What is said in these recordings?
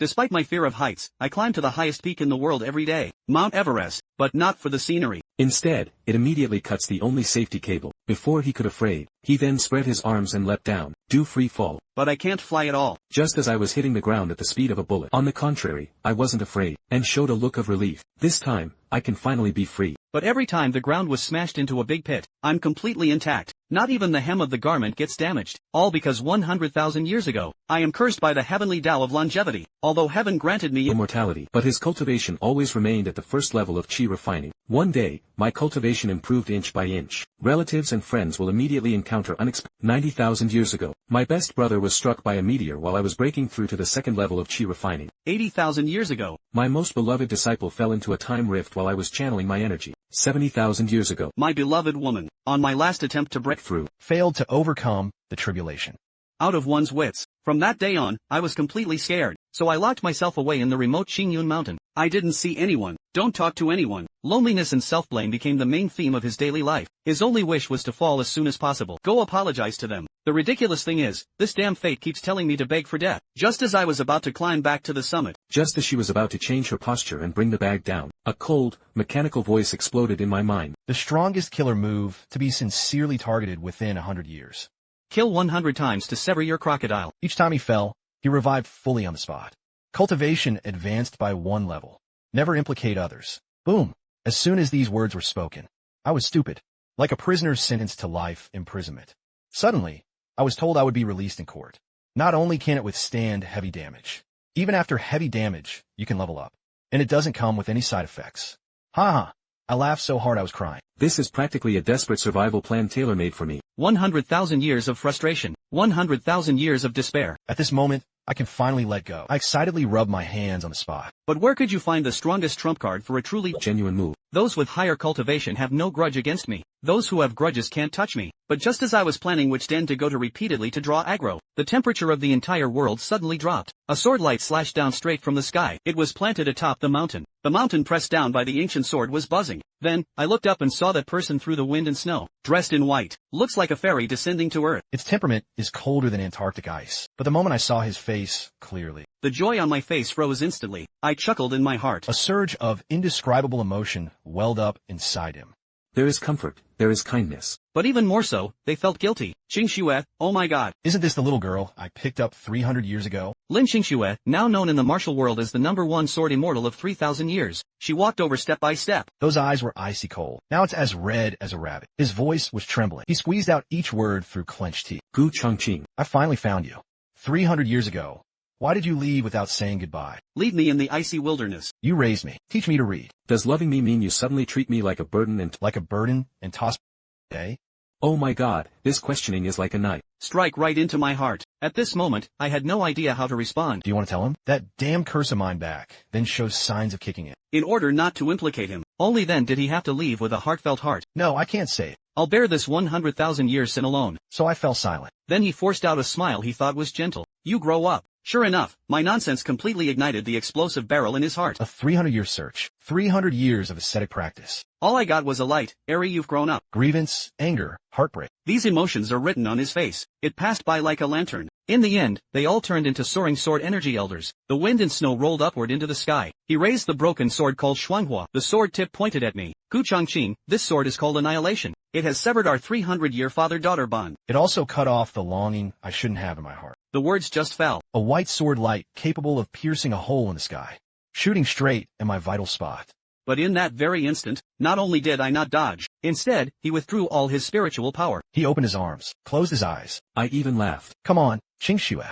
Despite my fear of heights, I climbed to the highest peak in the world every day, Mount Everest, but not for the scenery. Instead, it immediately cuts the only safety cable. Before he could afraid, he then spread his arms and leapt down, do free fall. But I can't fly at all. Just as I was hitting the ground at the speed of a bullet. On the contrary, I wasn't afraid, and showed a look of relief. This time, I can finally be free. But every time the ground was smashed into a big pit, I'm completely intact. Not even the hem of the garment gets damaged. All because 100,000 years ago, I am cursed by the Heavenly Dao of longevity, although heaven granted me immortality. But his cultivation always remained at the first level of Qi refining. One day, my cultivation improved inch by inch. Relatives and friends will immediately encounter unexpected. 90,000 years ago, my best brother was struck by a meteor while I was breaking through to the second level of Qi refining. 80,000 years ago, my most beloved disciple fell into a time rift while I was channeling my energy. 70,000 years ago, my beloved woman, on my last attempt to break through, failed to overcome the tribulation. Out of one's wits. From that day on, I was completely scared, so I locked myself away in the remote Qingyun mountain. I didn't see anyone, don't talk to anyone. Loneliness and self-blame became the main theme of his daily life. His only wish was to fall as soon as possible. Go apologize to them. The ridiculous thing is, this damn fate keeps telling me to beg for death. Just as I was about to climb back to the summit. Just as she was about to change her posture and bring the bag down, a cold, mechanical voice exploded in my mind. The strongest killer move to be sincerely targeted within 100 years. Kill 100 times to sever your crocodile. Each time he fell, he revived fully on the spot. Cultivation advanced by one level. Never implicate others. Boom. As soon as these words were spoken, I was stupid. Like a prisoner sentenced to life imprisonment. Suddenly, I was told I would be released in court. Not only can it withstand heavy damage, even after heavy damage, you can level up. And it doesn't come with any side effects. Ha. I laughed so hard I was crying. This is practically a desperate survival plan tailor-made for me. 100,000 years of frustration. 100,000 years of despair. At this moment, I can finally let go. I excitedly rubbed my hands on the spot. But where could you find the strongest trump card for a truly genuine move? Those with higher cultivation have no grudge against me. Those who have grudges can't touch me. But just as I was planning which den to go to repeatedly to draw aggro, the temperature of the entire world suddenly dropped. A sword light slashed down straight from the sky. It was planted atop the mountain. The mountain pressed down by the ancient sword was buzzing. Then, I looked up and saw that person through the wind and snow, dressed in white. Looks like a fairy descending to earth. Its temperament is colder than Antarctic ice. But the moment I saw his face clearly, the joy on my face froze instantly. I chuckled in my heart. A surge of indescribable emotion welled up inside him. There is comfort, there is kindness. But even more so, they felt guilty. Qingxue, oh my god. Isn't this the little girl I picked up 300 years ago? Lin Qingxue, now known in the martial world as the #1 sword immortal of 3,000 years. She walked over step by step. Those eyes were icy cold. Now it's as red as a rabbit. His voice was trembling. He squeezed out each word through clenched teeth. Gu Changqing. I finally found you. 300 years ago. Why did you leave without saying goodbye? Leave me in the icy wilderness. You raised me. Teach me to read. Does loving me mean you suddenly treat me like a burden and toss eh? Oh my god, this questioning is like a knife. Strike right into my heart. At this moment, I had no idea how to respond. Do you want to tell him? That damn curse of mine back, then shows signs of kicking it. In order not to implicate him. Only then did he have to leave with a heartfelt heart. No, I can't say it. I'll bear this 100,000 years sin alone. So I fell silent. Then he forced out a smile he thought was gentle. You grow up. Sure enough, my nonsense completely ignited the explosive barrel in his heart. A 300-year search. 300 years of ascetic practice. All I got was a light, airy you've grown up. Grievance, anger, heartbreak. These emotions are written on his face. It passed by like a lantern. In the end, they all turned into soaring sword energy elders. The wind and snow rolled upward into the sky. He raised the broken sword called Xinghua. The sword tip pointed at me. Gu Changqing, this sword is called Annihilation. It has severed our 300-year father-daughter bond. It also cut off the longing I shouldn't have in my heart. The words just fell. A white sword light capable of piercing a hole in the sky. Shooting straight at my vital spot. But in that very instant, not only did I not dodge, instead, he withdrew all his spiritual power. He opened his arms, closed his eyes. I even laughed. Come on, Qingxue.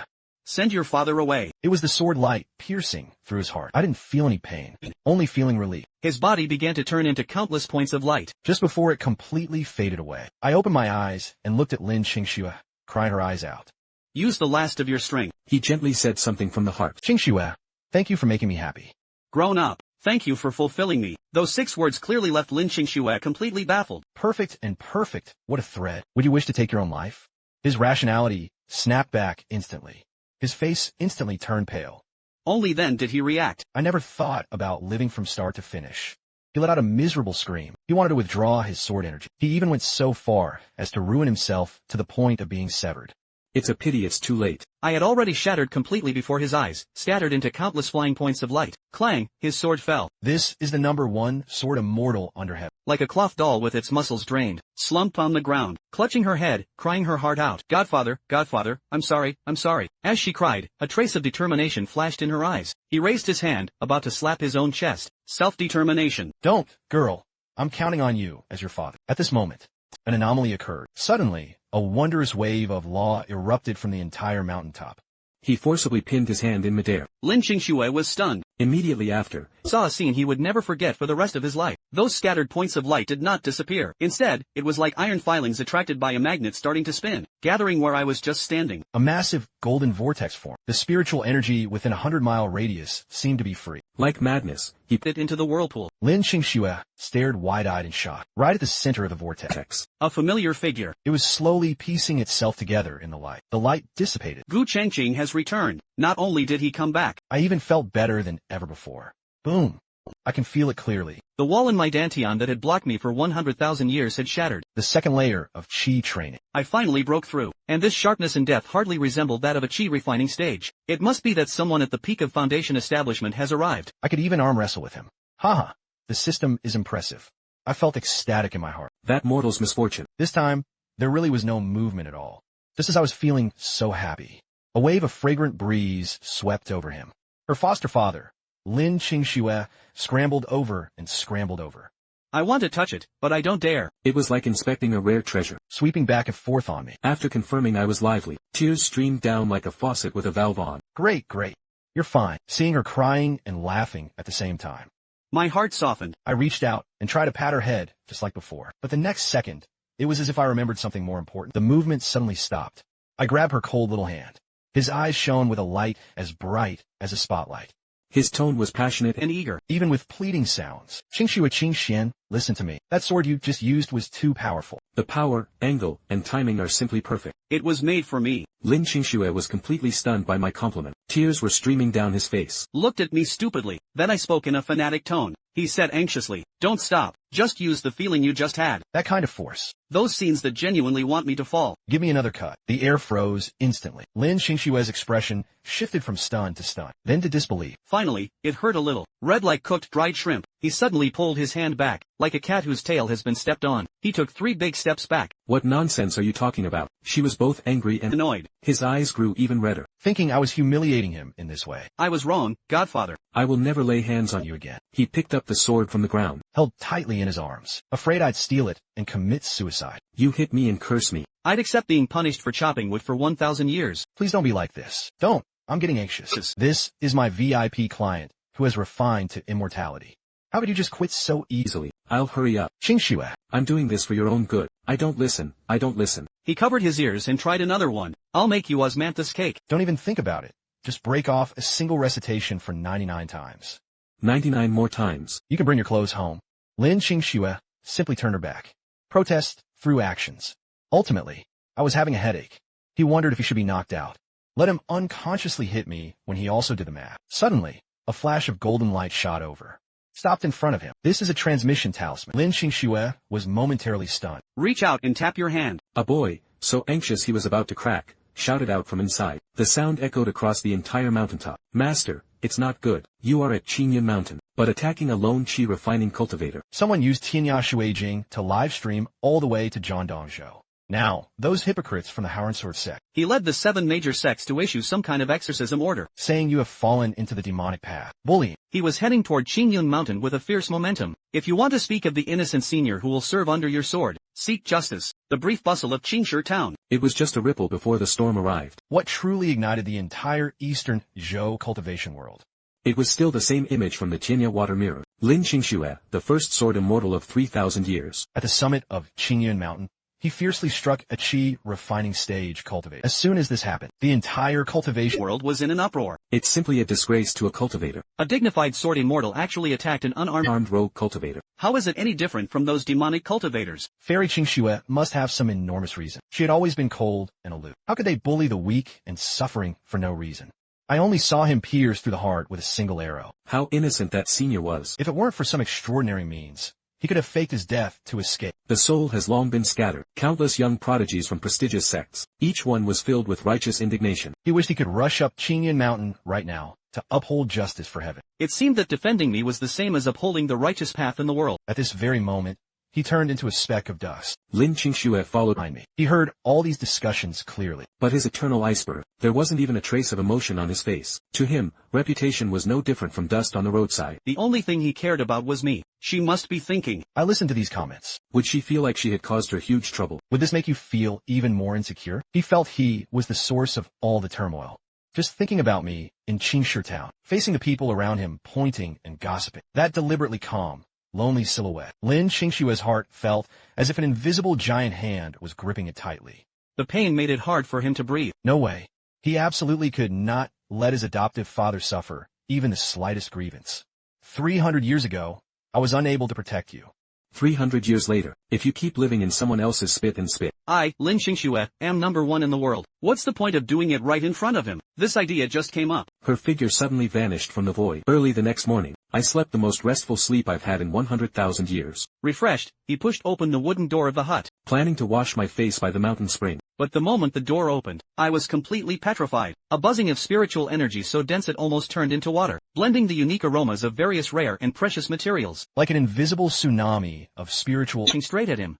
Send your father away. It was the sword light piercing through his heart. I didn't feel any pain, only feeling relief. His body began to turn into countless points of light. Just before it completely faded away, I opened my eyes and looked at Lin Qingxue, crying her eyes out. Use the last of your strength. He gently said something from the heart. Qingxue, thank you for making me happy. Grown up. Thank you for fulfilling me. Those 6 words clearly left Lin Qingxue completely baffled. Perfect and perfect. What a threat. Would you wish to take your own life? His rationality snapped back instantly. His face instantly turned pale. Only then did he react. I never thought about living from start to finish. He let out a miserable scream. He wanted to withdraw his sword energy. He even went so far as to ruin himself to the point of being severed. It's a pity it's too late. I had already shattered completely before his eyes, scattered into countless flying points of light. Clang, his sword fell. This is the number one sword immortal under heaven. Like a cloth doll with its muscles drained, slumped on the ground, clutching her head, crying her heart out. Godfather, Godfather, I'm sorry, I'm sorry. As she cried, a trace of determination flashed in her eyes. He raised his hand, about to slap his own chest. Self-determination. Don't, girl. I'm counting on you as your father. At this moment, an anomaly occurred. Suddenly, a wondrous wave of law erupted from the entire mountaintop. He forcibly pinned his hand in midair. Lin Qingxue was stunned. Immediately after, Saw a scene he would never forget for the rest of his life. Those scattered points of light did not disappear. Instead, it was like iron filings attracted by a magnet starting to spin, gathering where I was just standing. A massive golden vortex formed. The spiritual energy within a 100-mile radius seemed to be free. like madness, he It into the whirlpool. Lin Qingxue stared wide-eyed in shock, right at the center of the vortex. A familiar figure. It was slowly piecing itself together in the light. The light dissipated. Gu Changqing has returned. Not only did he come back, I even felt better than ever before. Boom. I can feel it clearly. the wall in my dantian that had blocked me for 100,000 years had shattered. The second layer of Qi training. I finally broke through, and this sharpness and depth hardly resembled that of a Qi refining stage. It must be that someone at the peak of Foundation establishment has arrived. I could even arm wrestle with him. Haha. The system is impressive. I felt ecstatic in my heart. that mortal's misfortune. This time, there really was no movement at all. Just as I was feeling so happy. A wave of fragrant breeze swept over him. Her foster father, Lin Qingxue, scrambled over and scrambled over, I want to touch it, but I don't dare. It was like inspecting a rare treasure. sweeping back and forth on me. After confirming I was lively, tears streamed down like a faucet with a valve on. Great, great. You're fine. Seeing her crying and laughing at the same time. My heart softened. I reached out and tried to pat her head, just like before. But the next second, it was as if I remembered something more important. The movement suddenly stopped. I grabbed her cold little hand. His eyes shone with a light as bright as a spotlight, His tone was passionate and And eager. even with pleading sounds. Qingxue Qingxian, listen to me. That sword you just used was too powerful. the power, angle, and timing are simply perfect. It was made for me. Lin Qingxue was completely stunned by my compliment. Tears were streaming down his face. Looked at me stupidly. Then I spoke in a fanatic tone. He said anxiously, don't stop. Just use the feeling you just had. That kind of force. Those scenes that genuinely want me to fall. Give me another cut. The air froze instantly. Lin Qingxue's expression shifted from stun to stun, then to disbelief. Finally, it hurt a little. Red like cooked dried shrimp. He suddenly pulled his hand back, like a cat whose tail has been stepped on. He took 3 big steps back, What nonsense are you talking about? She was both angry and annoyed. his eyes grew even redder. Thinking I was humiliating him in this way. I was wrong, Godfather. I will never lay hands on you. You again. He picked up the sword from the ground. Held tightly in his arms, afraid I'd steal it and commit suicide. You hit me and curse me. I'd accept being punished for chopping wood for 1,000 years. Please don't be like this. Don't. I'm getting anxious. This is my VIP client who has refined to immortality. How could you just quit so easily? Easily. I'll hurry up. Qingxue. I'm doing this for your own good. I don't listen. I don't listen. He covered his ears and tried another one. I'll make you osmanthus cake. Don't even think about it. Just break off a single recitation for 99 times. 99 more times. You can bring your clothes home. Lin Qingxue simply turned her back. Protest through actions. Ultimately, I was having a headache. He wondered if he should be knocked out. Let him unconsciously hit me when he also did the math. Suddenly, a flash of golden light shot over. Stopped in front of him. This is a transmission talisman. Lin Qingxue was momentarily stunned. Reach out and tap your hand. A boy, so anxious he was about to crack, shouted out from inside. The sound echoed across the entire mountaintop. Master, it's not good. You are at Qingyun Mountain, but attacking a lone Qi refining cultivator. Someone used Tianya Shui Jing to live stream all the way to Jiangdongzhou. Now, those hypocrites from the Howard Sword sect, He led the 7 major sects to issue some kind of exorcism order. saying you have fallen into the demonic path. Bullying. He was heading toward Qingyun Mountain with a fierce momentum. If you want to speak of the innocent senior who will serve under your sword, seek justice. The brief bustle of Qingshi town. It was just a ripple before the storm arrived. What truly ignited the entire eastern Zhou cultivation world? It was still the same image from the Jinya water mirror. Lin Qingxue, the first sword immortal of 3,000 years. At the summit of Qingyun Mountain, he fiercely struck a Qi refining stage cultivator. As soon as this happened, the entire cultivation World was in an uproar. It's simply a disgrace to a cultivator. A dignified sword immortal actually attacked an unarmed. Armed rogue cultivator. How is it any different from those demonic cultivators? Fairy Qingxue must have some enormous reason. She had always been cold and aloof. How could they bully the weak and suffering for no reason? I only saw him pierce through the heart with a single arrow. How innocent that senior was. If it weren't for some extraordinary means, He could have faked his death to escape. The soul has long been scattered. Countless young prodigies from prestigious sects. Each one was filled with righteous indignation. He wished he could rush up Qingyan Mountain right now to uphold justice for heaven. It seemed that defending me was the same as upholding the righteous path in the world. At this very moment, he turned into a speck of dust. Lin Qingxue followed Behind me. He heard all these discussions clearly. But his eternal iceberg, there wasn't even a trace of emotion on his face. To him, reputation was no different from dust on the roadside. The only thing he cared about was me. She must be thinking. I listened to these comments. Would she feel like she had caused her huge trouble? Would this make you feel even more insecure? He felt he was the source of all the turmoil. Just thinking about me in Qingshi town, facing the people around him pointing and gossiping. That deliberately calm, lonely silhouette. Lin Qingxue's heart felt as if an invisible giant hand was gripping it tightly. The pain made it hard for him to breathe. No way. He absolutely could not let his adoptive father suffer even the slightest grievance. 300 years ago, I was unable to protect you. 300 years later, if you keep living in someone else's spit and spit. I, Lin Qingxue, am #1 in the world. What's the point of doing it right in front of him? This idea just came up. Her figure suddenly vanished from the void. Early the next morning, I slept the most restful sleep I've had in 100,000 years. Refreshed, he pushed open the wooden door of the hut. Planning to wash my face by the mountain spring. But the moment the door opened, I was completely petrified. A buzzing of spiritual energy so dense it almost turned into water, blending the unique aromas of various rare and precious materials. Like an invisible tsunami of spiritual Straight at him.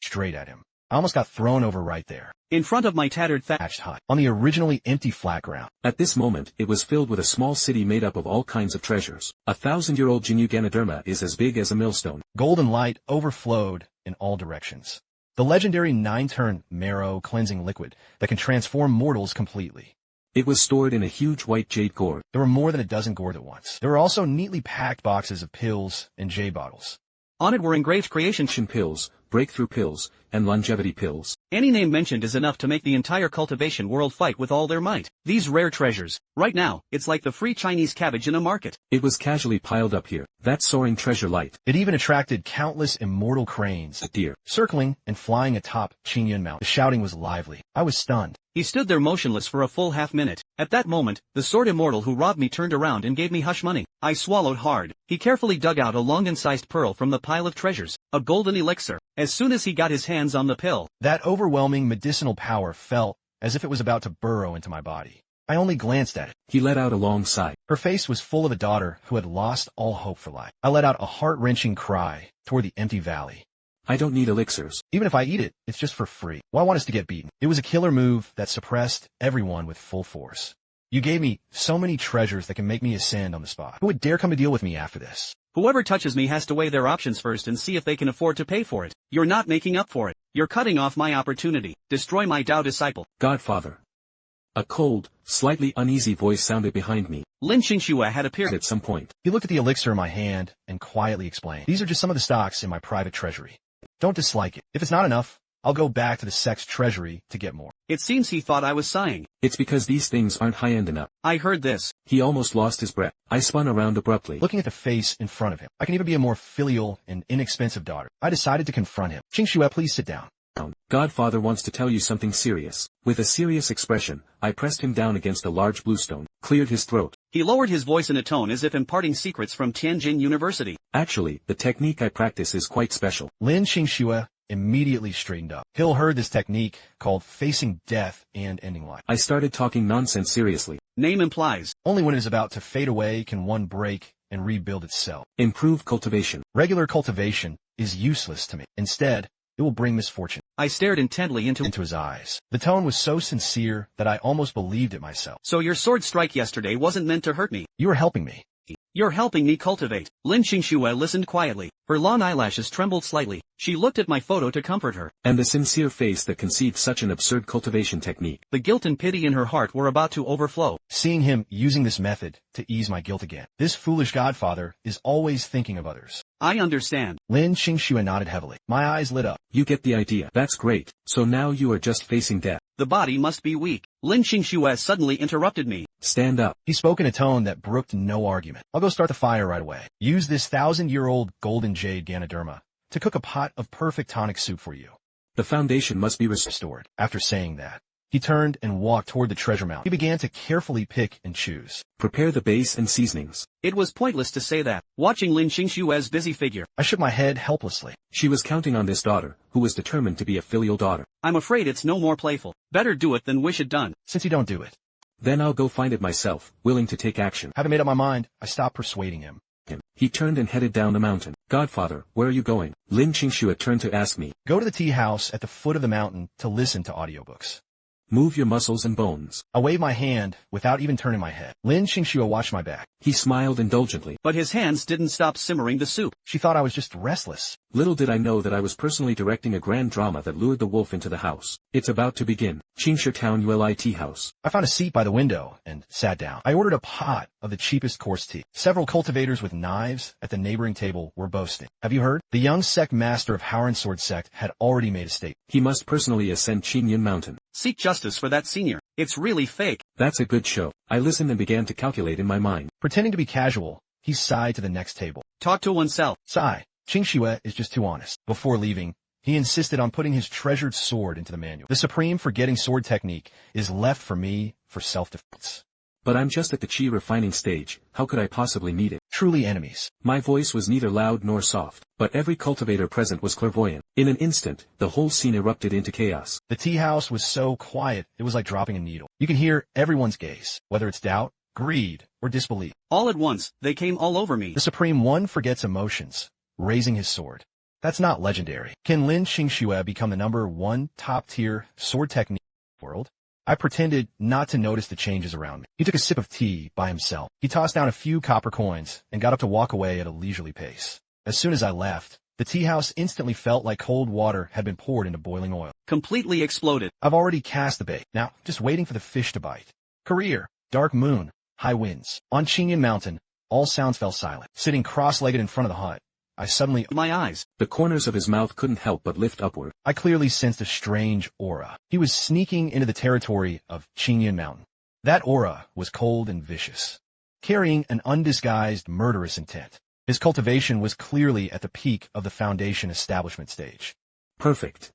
Straight at him. I almost got thrown over right there. In front of my tattered Thatched hut. On the originally empty flat ground. At this moment, it was filled with a small city made up of all kinds of treasures. 1,000-year-old Jinyu Ganoderma is as big as a millstone. Golden light overflowed in all directions. The legendary 9-turn marrow cleansing liquid that can transform mortals completely. It was stored in a huge white jade gourd. There were more than a dozen gourds at once. There were also neatly packed boxes of pills and jade bottles. On it were engraved creation Pills, breakthrough pills, and longevity pills. Any name mentioned is enough to make the entire cultivation world fight with all their might. These rare treasures, right now, it's like the free Chinese cabbage in a market. It was casually piled up here. That soaring treasure light. It even attracted countless immortal cranes, Deer. circling and flying atop Qingyan Mountain. The shouting was lively. I was stunned. He stood there motionless for a full half-minute. At that moment, the sword immortal who robbed me turned around and gave me hush money. I swallowed hard. He carefully dug out a long incised pearl from the pile of treasures, a golden elixir. As soon as he got his hands on the pill, that overwhelming medicinal power felt as if it was about to burrow into my body. I only glanced at it. He let out a long sigh. Her face was full of a daughter who had lost all hope for life. I let out a heart-wrenching cry toward the empty valley. I don't need elixirs. Even if I eat it, it's just for free. Why want us to get beaten? It was a killer move that suppressed everyone with full force. You gave me so many treasures that can make me ascend on the spot. Who would dare come to deal with me after this? Whoever touches me has to weigh their options first and see if they can afford to pay for it. You're not making up for it. You're cutting off my opportunity. Destroy my Dao disciple. Godfather. A cold, slightly uneasy voice sounded behind me. Lin Qingxue had appeared at some point. He looked at the elixir in my hand and quietly explained, "These are just some of the stocks in my private treasury. Don't dislike it. If it's not enough, I'll go back to the sect's treasury to get more." It seems he thought I was sighing. It's because these things aren't high-end enough. I heard this. He almost lost his breath. I spun around abruptly. Looking at the face in front of him, I can even be a more filial and inexpensive daughter. I decided to confront him. "Qingxue, please sit down." Godfather wants to tell you something serious. With a serious expression, I pressed him down against a large bluestone, cleared his throat. He lowered his voice in a tone as if imparting secrets from Tianjin University. Actually, the technique I practice is quite special. Lin Qingxue immediately straightened up. Hill heard this technique called facing death and ending life. I started talking nonsense seriously. Name implies. Only when it is about to fade away can one break and rebuild itself. Improve cultivation. Regular cultivation is useless to me. Instead, it will bring misfortune. I stared intently into his eyes. The tone was so sincere that I almost believed it myself. So your sword strike yesterday wasn't meant to hurt me. You were helping me. You're helping me cultivate. Lin Qingxue listened quietly. Her long eyelashes trembled slightly. She looked at my photo to comfort her. And the sincere face that conceived such an absurd cultivation technique. The guilt and pity in her heart were about to overflow. Seeing him using this method to ease my guilt again. This foolish godfather is always thinking of others. I understand. Lin Qingxue nodded heavily. My eyes lit up. You get the idea. That's great. So now you are just facing death. The body must be weak. Lin Qingxue suddenly interrupted me. Stand up. He spoke in a tone that brooked no argument. I'll go start the fire right away. Use this 1,000-year-old golden jade Ganoderma to cook a pot of perfect tonic soup for you. The foundation must be restored. After saying that, He turned and walked toward the treasure mountain. He began to carefully pick and choose. Prepare the base and seasonings. It was pointless to say that, watching Lin Qingxue's busy figure. I shook my head helplessly. She was counting on this daughter, who was determined to be a filial daughter. I'm afraid it's no more playful. Better do it than wish it done. Since you don't do it. Then I'll go find it myself, willing to take action. Having made up my mind, I stopped persuading him. He turned and headed down the mountain. Godfather, where are you going? Lin Qingxue turned to ask me. Go to the tea house at the foot of the mountain to listen to audiobooks. Move your muscles and bones. I waved my hand without even turning my head. Lin Qingxue watched my back. He smiled indulgently. But his hands didn't stop simmering the soup. She thought I was just restless. Little did I know that I was personally directing a grand drama that lured the wolf into the house. It's about to begin. Qingshi Town ULIT House. I found a seat by the window and sat down. I ordered a pot of the cheapest coarse tea. Several cultivators with knives at the neighboring table were boasting. Have you heard? The young sect master of Howren Sword Sect had already made a statement. He must personally ascend Qingyun Mountain. Seek justice for that senior. It's really fake. That's a good show. I listened and began to calculate in my mind. Pretending to be casual, he sighed to the next table. Talk to oneself. Sigh. Qingxue is just too honest. Before leaving, he insisted on putting his treasured sword into the manual. The supreme forgetting sword technique is left for me for self-defense. But I'm just at the Qi refining stage, how could I possibly need it? Truly enemies. My voice was neither loud nor soft, but every cultivator present was clairvoyant. In an instant, the whole scene erupted into chaos. The tea house was so quiet, it was like dropping a needle. You can hear everyone's gaze, whether it's doubt, greed, or disbelief. All at once, they came all over me. The Supreme One forgets emotions, raising his sword. That's not legendary. Can Lin Qingxue become the #1 top-tier sword technique in the world? I pretended not to notice the changes around me. He took a sip of tea by himself. He tossed down a few copper coins and got up to walk away at a leisurely pace. As soon as I left, the tea house instantly felt like cold water had been poured into boiling oil. Completely exploded. I've already cast the bait. Now, just waiting for the fish to bite. Career, dark moon, high winds. On Qingyun Mountain, all sounds fell silent. Sitting cross-legged in front of the hut, I suddenly opened my eyes. The corners of his mouth couldn't help but lift upward. I clearly sensed a strange aura. He was sneaking into the territory of Qingyun Mountain. That aura was cold and vicious, carrying an undisguised murderous intent. His cultivation was clearly at the peak of the foundation establishment stage. Perfect.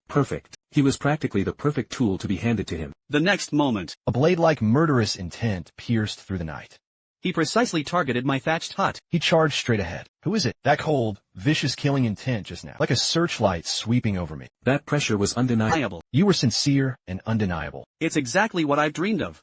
Perfect. He was practically the perfect tool to be handed to him. The next moment, a blade-like murderous intent pierced through the night. He precisely targeted my thatched hut. He charged straight ahead. Who is it? That cold, vicious killing intent just now. Like a searchlight sweeping over me. That pressure was undeniable. You were sincere and undeniable. It's exactly what I've dreamed of.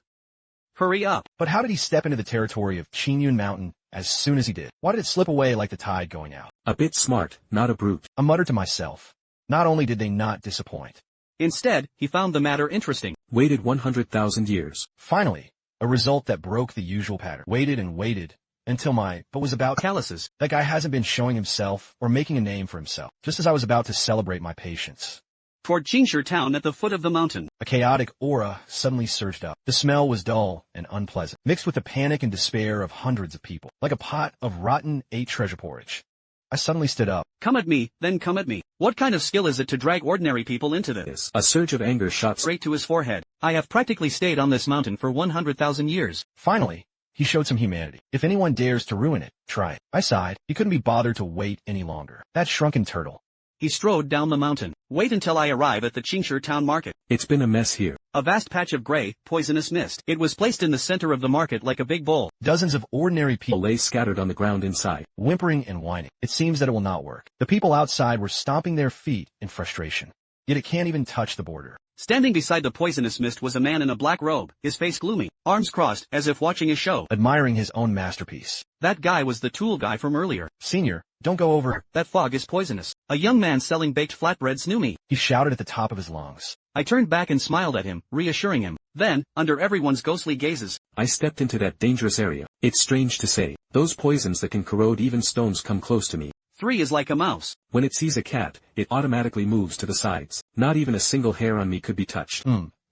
Hurry up. But how did he step into the territory of Qingyun Mountain as soon as he did? Why did it slip away like the tide going out? A bit smart, not a brute. I muttered to myself. Not only did they not disappoint. Instead, he found the matter interesting. Waited 100,000 years. Finally. A result that broke the usual pattern. Waited and waited until but was about calluses. That guy hasn't been showing himself or making a name for himself. Just as I was about to celebrate my patience. Toward Qingshi Town at the foot of the mountain. A chaotic aura suddenly surged up. The smell was dull and unpleasant, mixed with the panic and despair of hundreds of people. Like a pot of rotten treasure porridge. I suddenly stood up. Come at me, then come at me. What kind of skill is it to drag ordinary people into this? A surge of anger shot straight to his forehead. I have practically stayed on this mountain for 100,000 years. Finally, he showed some humanity. If anyone dares to ruin it, try it. I sighed. He couldn't be bothered to wait any longer. That shrunken turtle. He strode down the mountain. Wait until I arrive at the Qingshi Town market. It's been a mess here. A vast patch of gray, poisonous mist. It was placed in the center of the market like a big bowl. Dozens of ordinary people lay scattered on the ground inside, whimpering and whining. It seems that it will not work. The people outside were stomping their feet in frustration. Yet it can't even touch the border. Standing beside the poisonous mist was a man in a black robe, his face gloomy, arms crossed as if watching a show. Admiring his own masterpiece. That guy was the tool guy from earlier. Senior, don't go over. That fog is poisonous. A young man selling baked flatbreads knew me. He shouted at the top of his lungs. I turned back and smiled at him, reassuring him. Then, under everyone's ghostly gazes, I stepped into that dangerous area. It's strange to say, those poisons that can corrode even stones come close to me. 3 is like a mouse. When it sees a cat, it automatically moves to the sides. Not even a single hair on me could be touched.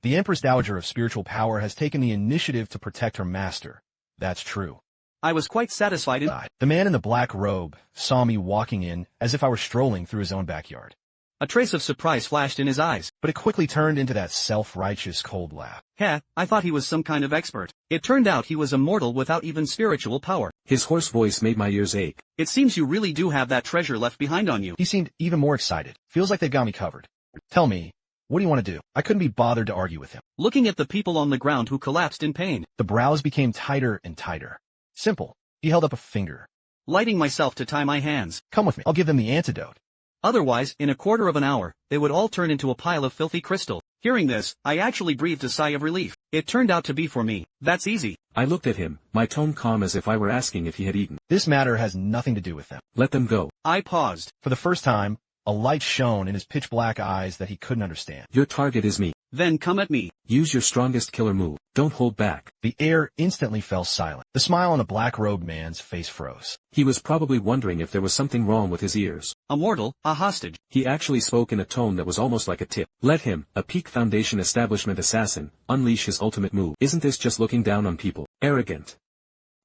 The Empress Dowager of spiritual power has taken the initiative to protect her master. That's true. I was quite satisfied. The man in the black robe saw me walking in as if I were strolling through his own backyard. A trace of surprise flashed in his eyes. But it quickly turned into that self-righteous cold laugh. I thought he was some kind of expert. It turned out he was a mortal without even spiritual power. His hoarse voice made my ears ache. It seems you really do have that treasure left behind on you. He seemed even more excited. Feels like they've got me covered. Tell me, What do you want to do? I couldn't be bothered to argue with him. Looking at the people on the ground who collapsed in pain. The brows became tighter and tighter. Simple. He held up a finger. Lighting myself to tie my hands. Come with me. I'll give them the antidote. Otherwise, in a quarter of an hour, they would all turn into a pile of filthy crystal. Hearing this, I actually breathed a sigh of relief. It turned out to be for me. That's easy. I looked at him, my tone calm as if I were asking if he had eaten. This matter has nothing to do with them. Let them go. I paused. For the first time, a light shone in his pitch-black eyes that he couldn't understand. Your target is me. Then come at me. Use your strongest killer move. Don't hold back. The air instantly fell silent. The smile on the black-robed man's face froze. He was probably wondering if there was something wrong with his ears. A mortal, a hostage. He actually spoke in a tone that was almost like a tip. Let him, a Peak Foundation establishment assassin, unleash his ultimate move. Isn't this just looking down on people? Arrogant.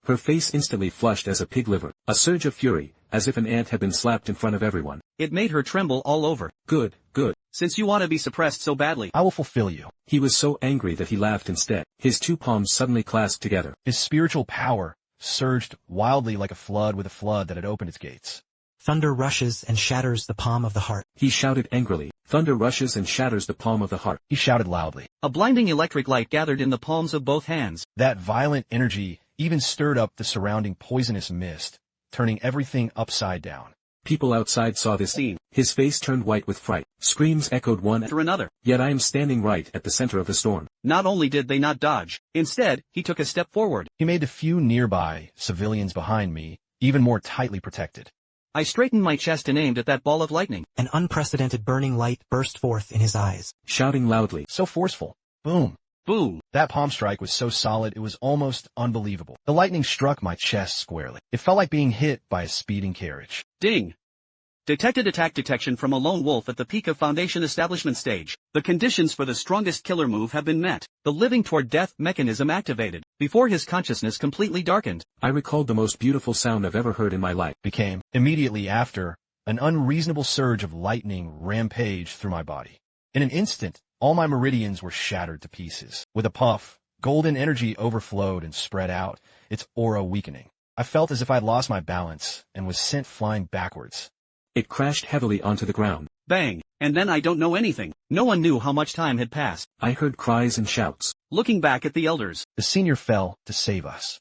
Her face instantly flushed as a pig liver. A surge of fury, as if an ant had been slapped in front of everyone. It made her tremble all over. Good, good. Since you want to be suppressed so badly, I will fulfill you. He was so angry that he laughed instead. His two palms suddenly clasped together. His spiritual power surged wildly like a flood with a flood that had opened its gates. Thunder rushes and shatters the palm of the heart. He shouted angrily. Thunder rushes and shatters the palm of the heart. He shouted loudly. A blinding electric light gathered in the palms of both hands. That violent energy even stirred up the surrounding poisonous mist, turning everything upside down. People outside saw this scene. His face turned white with fright. Screams echoed one after another. Yet I am standing right at the center of the storm. Not only did they not dodge, instead, he took a step forward. He made the few nearby civilians behind me even more tightly protected. I straightened my chest and aimed at that ball of lightning. An unprecedented burning light burst forth in his eyes. Shouting loudly. So forceful. Boom. Boom. That palm strike was so solid it was almost unbelievable. The lightning struck my chest squarely. It felt like being hit by a speeding carriage. Ding. Detected attack detection from a lone wolf at the peak of Foundation establishment stage. The conditions for the strongest killer move have been met. The living toward death mechanism activated. Before his consciousness completely darkened, I recalled the most beautiful sound I've ever heard in my life. Became, immediately after, an unreasonable surge of lightning rampaged through my body. In an instant, all my meridians were shattered to pieces. With a puff, golden energy overflowed and spread out, its aura weakening. I felt as if I'd lost my balance and was sent flying backwards. It crashed heavily onto the ground. Bang, and then I don't know anything. No one knew how much time had passed. I heard cries and shouts. Looking back at the elders. The senior fell to save us.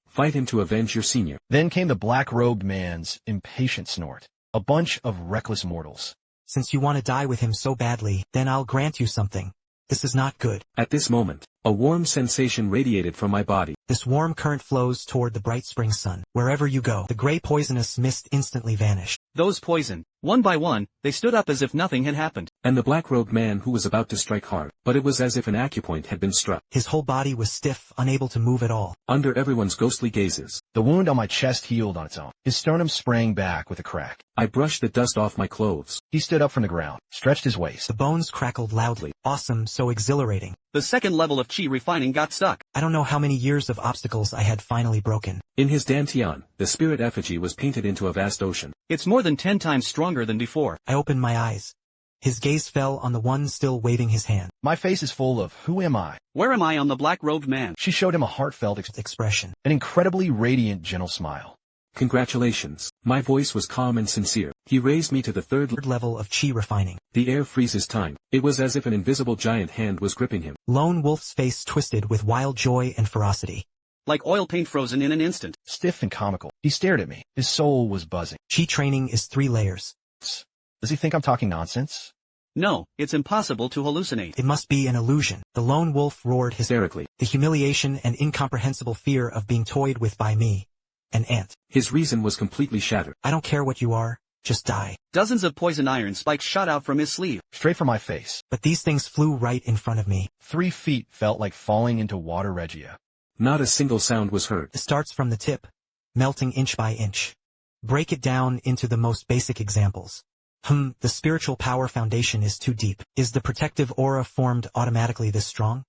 Fight him to avenge your senior. Then came the black-robed man's impatient snort. A bunch of reckless mortals. Since you want to die with him so badly, then I'll grant you something. This is not good. At this moment, a warm sensation radiated from my body. This warm current flows toward the bright spring sun. Wherever you go, the gray poisonous mist instantly vanished. Those poisoned. One by one, they stood up as if nothing had happened. And the black-robed man who was about to strike hard, but it was as if an acupoint had been struck. His whole body was stiff, unable to move at all. Under everyone's ghostly gazes. The wound on my chest healed on its own. His sternum sprang back with a crack. I brushed the dust off my clothes. He stood up from the ground, stretched his waist. The bones crackled loudly. Awesome, so exhilarating. The second level of Qi refining got stuck. I don't know how many years of obstacles I had finally broken. In his dantian, the spirit effigy was painted into a vast ocean. It's more than 10 times stronger than before. I opened my eyes. His gaze fell on the one still waving his hand. My face is full of, who am I? Where am I on the black-robed man? She showed him a heartfelt expression. An incredibly radiant, gentle smile. Congratulations. My voice was calm and sincere. He raised me to the third level of Qi refining. The air freezes time. It was as if an invisible giant hand was gripping him. Lone Wolf's face twisted with wild joy and ferocity. Like oil paint frozen in an instant. Stiff and comical. He stared at me. His soul was buzzing. Qi training is 3 layers. Does he think I'm talking nonsense? No, it's impossible to hallucinate. It must be an illusion. The Lone Wolf roared hysterically. The humiliation and incomprehensible fear of being toyed with by me. An ant. His reason was completely shattered. I don't care what you are, just die. Dozens of poison iron spikes shot out from his sleeve. Straight for my face. But these things flew right in front of me. 3 feet felt like falling into water regia. Not a single sound was heard. It starts from the tip, melting inch by inch. Break it down into the most basic examples. The spiritual power foundation is too deep. Is the protective aura formed automatically this strong?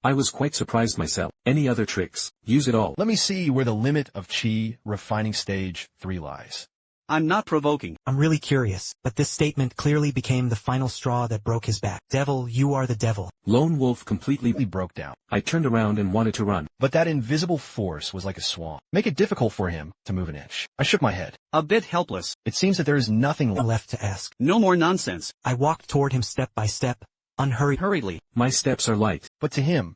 I was quite surprised myself. Any other tricks? Use it all. Let me see where the limit of Qi refining stage 3 lies. I'm not provoking. I'm really curious, but this statement clearly became the final straw that broke his back. Devil, you are the devil. Lone Wolf completely broke down. I turned around and wanted to run. But that invisible force was like a swamp. Make it difficult for him to move an inch. I shook my head. A bit helpless. It seems that there is nothing left to ask. No more nonsense. I walked toward him step by step, Hurriedly. My steps are light. But to him,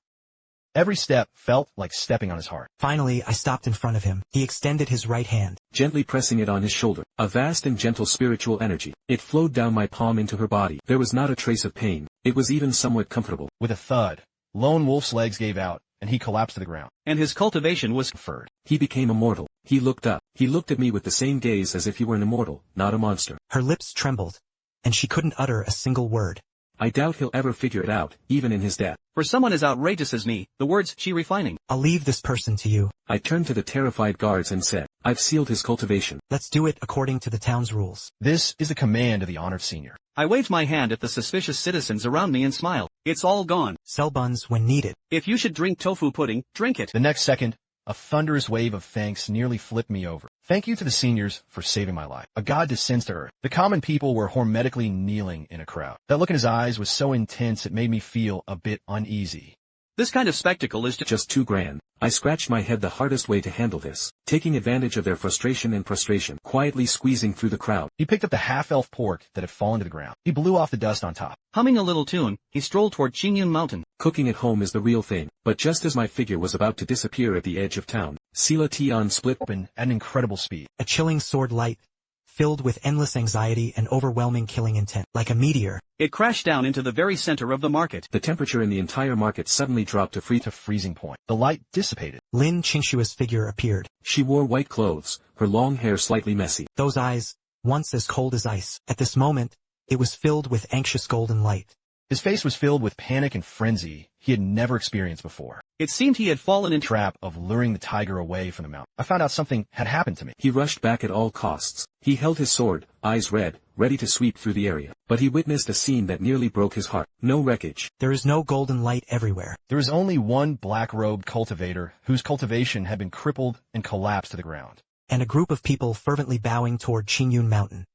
every step felt like stepping on his heart. Finally, I stopped in front of him. He extended his right hand, Gently pressing it on his shoulder. A vast and gentle spiritual energy. It flowed down my palm into her body. There was not a trace of pain. It was even somewhat comfortable. With a thud, Lone Wolf's legs gave out, and he collapsed to the ground. And his cultivation was Conferred. He became immortal. He looked up. He looked at me with the same gaze as if he were an immortal, not a monster. her lips trembled, and she couldn't utter a single word. I doubt he'll ever figure it out, even in his death. For someone as outrageous as me, the words she refining. I'll leave this person to you. I turned to the terrified guards and said, I've sealed his cultivation. Let's do it according to the town's rules. This is the command of the honored senior. I waved my hand at the suspicious citizens around me and smiled. It's all gone. Sell buns when needed. If you should drink tofu pudding, drink it. The next second, a thunderous wave of thanks nearly flipped me over. Thank you to the seniors for saving my life. A god descends to earth. The common people were hermetically kneeling in a crowd. That look in his eyes was so intense it made me feel a bit uneasy. This kind of spectacle is Just too grand. I scratched my head the hardest way to handle this. Taking advantage of their frustration and prostration, quietly squeezing through the crowd. He picked up the half-elf pork that had fallen to the ground. He blew off the dust on top. Humming a little tune, he strolled toward Qingyun Mountain. Cooking at home is the real thing. But just as my figure was about to disappear at the edge of town, Sila Tian split Open at an incredible speed. A chilling sword light, filled with endless anxiety and overwhelming killing intent. Like a meteor, It crashed down into the very center of the market. The temperature in the entire market suddenly dropped to To freezing point. The light dissipated. Lin Qingxue's figure appeared. She wore white clothes, her long hair slightly messy. Those eyes, once as cold as ice. At this moment, it was filled with anxious golden light. His face was filled with panic and frenzy he had never experienced before. It seemed he had fallen into Trap of luring the tiger away from the mountain. I found out something had happened to me. He rushed back at all costs. He held his sword, eyes red, ready to sweep through the area. But he witnessed a scene that nearly broke his heart. No wreckage. There is no golden light everywhere. There was only one black-robed cultivator whose cultivation had been crippled and collapsed to the ground. And a group of people fervently bowing toward Qingyun Mountain.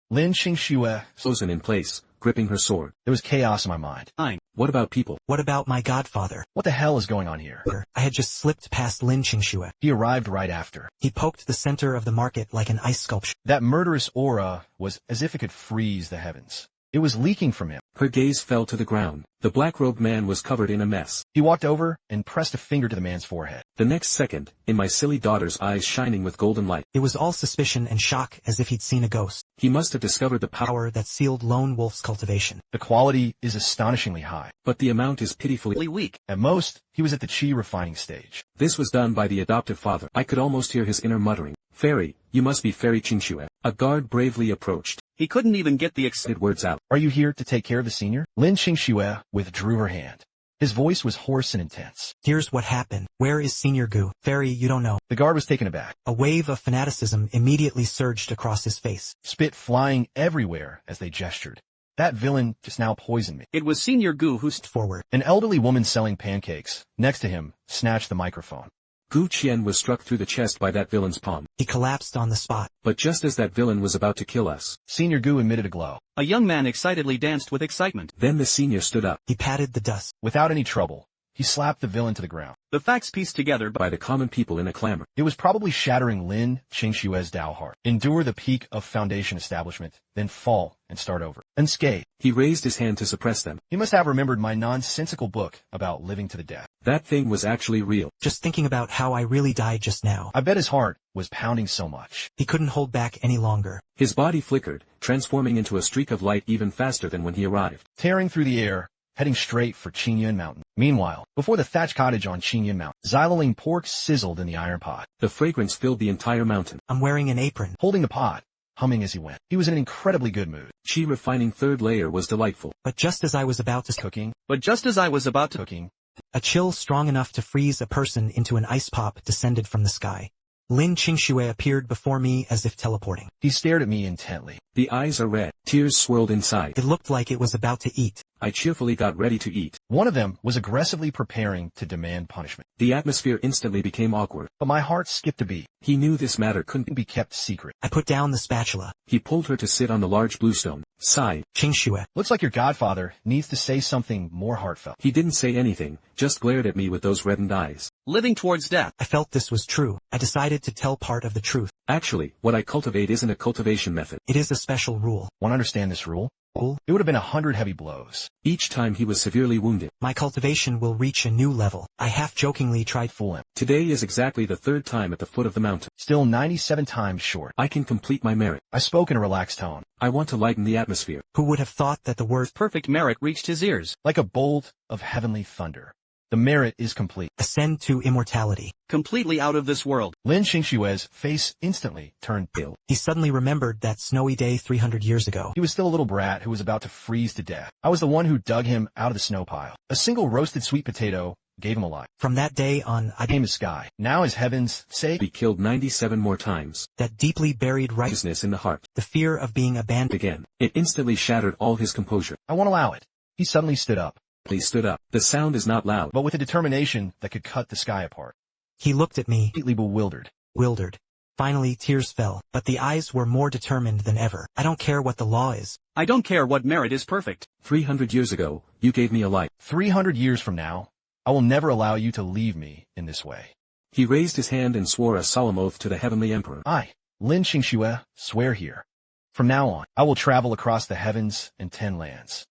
Lin Qingxue. Frozen in place, gripping her sword. There was chaos in my mind. What about people? What about my godfather? What the hell is going on here? I had just slipped past Lin Qingxue. He arrived right after. He poked the center of the market like an ice sculpture. That murderous aura was as if it could freeze the heavens. It was leaking from him. Her gaze fell to the ground. The black-robed man was covered in a mess. He walked over and pressed a finger to the man's forehead. The next second, in my silly daughter's eyes shining with golden light. It was all suspicion and shock as if he'd seen a ghost. He must have discovered the power, Power that sealed Lone Wolf's cultivation. The quality is astonishingly high. but the amount is pitifully weak. At most, he was at the Qi refining stage. This was done by the adoptive father. I could almost hear his inner muttering. Fairy, you must be Fairy Qingxue. A guard bravely approached. He couldn't even get the Excited words out. Are you here to take care of the senior? Lin Qingxue withdrew her hand. His voice was hoarse and intense. Here's what happened. Where is Senior Gu? Fairy, you don't know. The guard was taken aback. A wave of fanaticism immediately surged across his face. Spit flying everywhere as they gestured. That villain just now poisoned me. It was Senior Gu who Forward. An elderly woman selling pancakes, next to him, snatched the microphone. Gu Qian was struck through the chest by that villain's palm. He collapsed on the spot. But just as that villain was about to kill us, Senior Gu emitted a glow. A young man excitedly danced with excitement. then the senior stood up. He patted the dust. Without any trouble, he slapped the villain to the ground. The facts pieced together By the common people in a clamor. It was probably shattering Lin Qingxue's Dao heart. Endure the peak of foundation establishment, then fall and start over. Unscathed. He raised his hand to suppress them. He must have remembered my nonsensical book about living to the death. That thing was actually real. Just thinking about how I really died just now. I bet his heart was pounding so much. He couldn't hold back any longer. His body flickered, transforming into a streak of light even faster than when he arrived. Tearing through the air, heading straight for Qingyun Mountain. Meanwhile, before the thatched cottage on Qingyun Mountain, xyloline pork sizzled in the iron pot. The fragrance filled the entire mountain. I'm wearing an apron. Holding the pot, humming as he went. He was in an incredibly good mood. Qi refining third layer was delightful. But just as I was about to Cooking, But just as I was about to cooking. a chill strong enough to freeze a person into an ice pop descended from the sky. Lin Qingxue appeared before me as if teleporting. He stared at me intently. The eyes are red. Tears swirled inside. It looked like it was about to eat. I cheerfully got ready to eat. One of them was aggressively preparing to demand punishment. The atmosphere instantly became awkward. But my heart skipped a beat. He knew this matter couldn't Be kept secret. I put down the spatula. He pulled her to sit on the large blue stone. Sighed. Qingxue. Looks like your godfather needs to say something more heartfelt. He didn't say anything, just glared at me with those reddened eyes. living towards death. I felt this was true. I decided to tell part of the truth. Actually, what I cultivate isn't a cultivation method. It is a special rule. Want to understand this rule? It would have been 100 heavy blows. Each time he was severely wounded. My cultivation will reach a new level. I half-jokingly tried Fool him. Today is exactly the third time at the foot of the mountain. Still 97 times short. I can complete my merit. I spoke in a relaxed tone. I want to lighten the atmosphere. Who would have thought that the word Perfect merit reached his ears. Like a bolt of heavenly thunder. The merit is complete. ascend to immortality? Completely out of this world. Lin Qingxue's face instantly turned pale. He suddenly remembered that snowy day 300 years ago. He was still a little brat who was about to freeze to death. I was the one who dug him out of the snow pile. A single roasted sweet potato gave him a life. From that day on, I Became his sky. Now his heavens say, Be killed 97 more times. that deeply buried Righteousness in the heart. the fear of being abandoned. Again. It instantly shattered all his composure. I won't allow it. He suddenly stood up, He stood up. The sound is not loud. but with a determination that could cut the sky apart. He looked at me, Completely bewildered. bewildered. Finally tears fell, but the eyes were more determined than ever. I don't care what the law is. I don't care what merit is perfect. 300 years ago, you gave me a life. 300 years from now, I will never allow you to leave me in this way. He raised his hand and swore a solemn oath to the Heavenly Emperor. I, Lin Qingxue, swear here. From now on, I will travel across the heavens and 10 lands.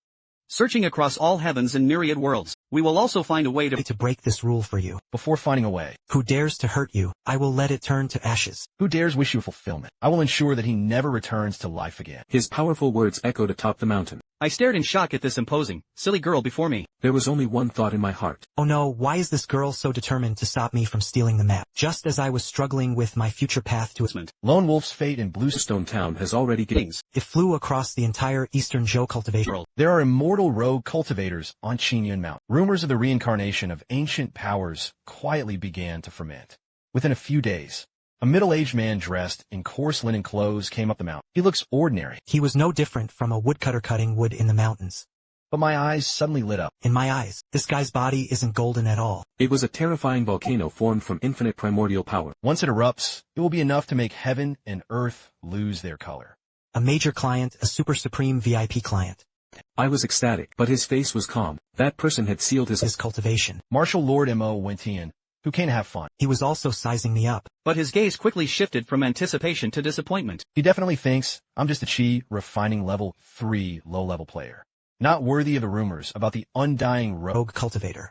Searching across all heavens and myriad worlds, we will also find a way to To break this rule for you. Before finding a way, Who dares to hurt you, I will let it turn to ashes. who dares wish you fulfillment? I will ensure that he never returns to life again. His powerful words echoed atop the mountain. I stared in shock at this imposing, silly girl before me. There was only one thought in my heart. Oh no, why is this girl so determined to stop me from stealing the map? Just as I was struggling with my future path to it, Lone Wolf's fate in Bluestone Town has already gained. Things. it flew across the entire eastern Zhou cultivation. World. There are immortal rogue cultivators on Qingyun Mountain. Rumors of the reincarnation of ancient powers quietly began to ferment. Within a few days, a middle-aged man dressed in coarse linen clothes came up the mountain. He looks ordinary, He was no different from a woodcutter cutting wood in the mountains. but my eyes suddenly lit up. In my eyes, this guy's body isn't golden at all. It was a terrifying volcano formed from infinite primordial power. Once it erupts, it will be enough to make heaven and earth lose their color. A major client, a super supreme VIP client. I was ecstatic, but his face was calm. That person had sealed his Cultivation. Martial Lord Mo Wentian, who came to have fun. He was also sizing me up. But his gaze quickly shifted from anticipation to disappointment. He definitely thinks I'm just a Qi refining level 3 low-level player. Not worthy of the rumors about the undying rogue. Rogue cultivator.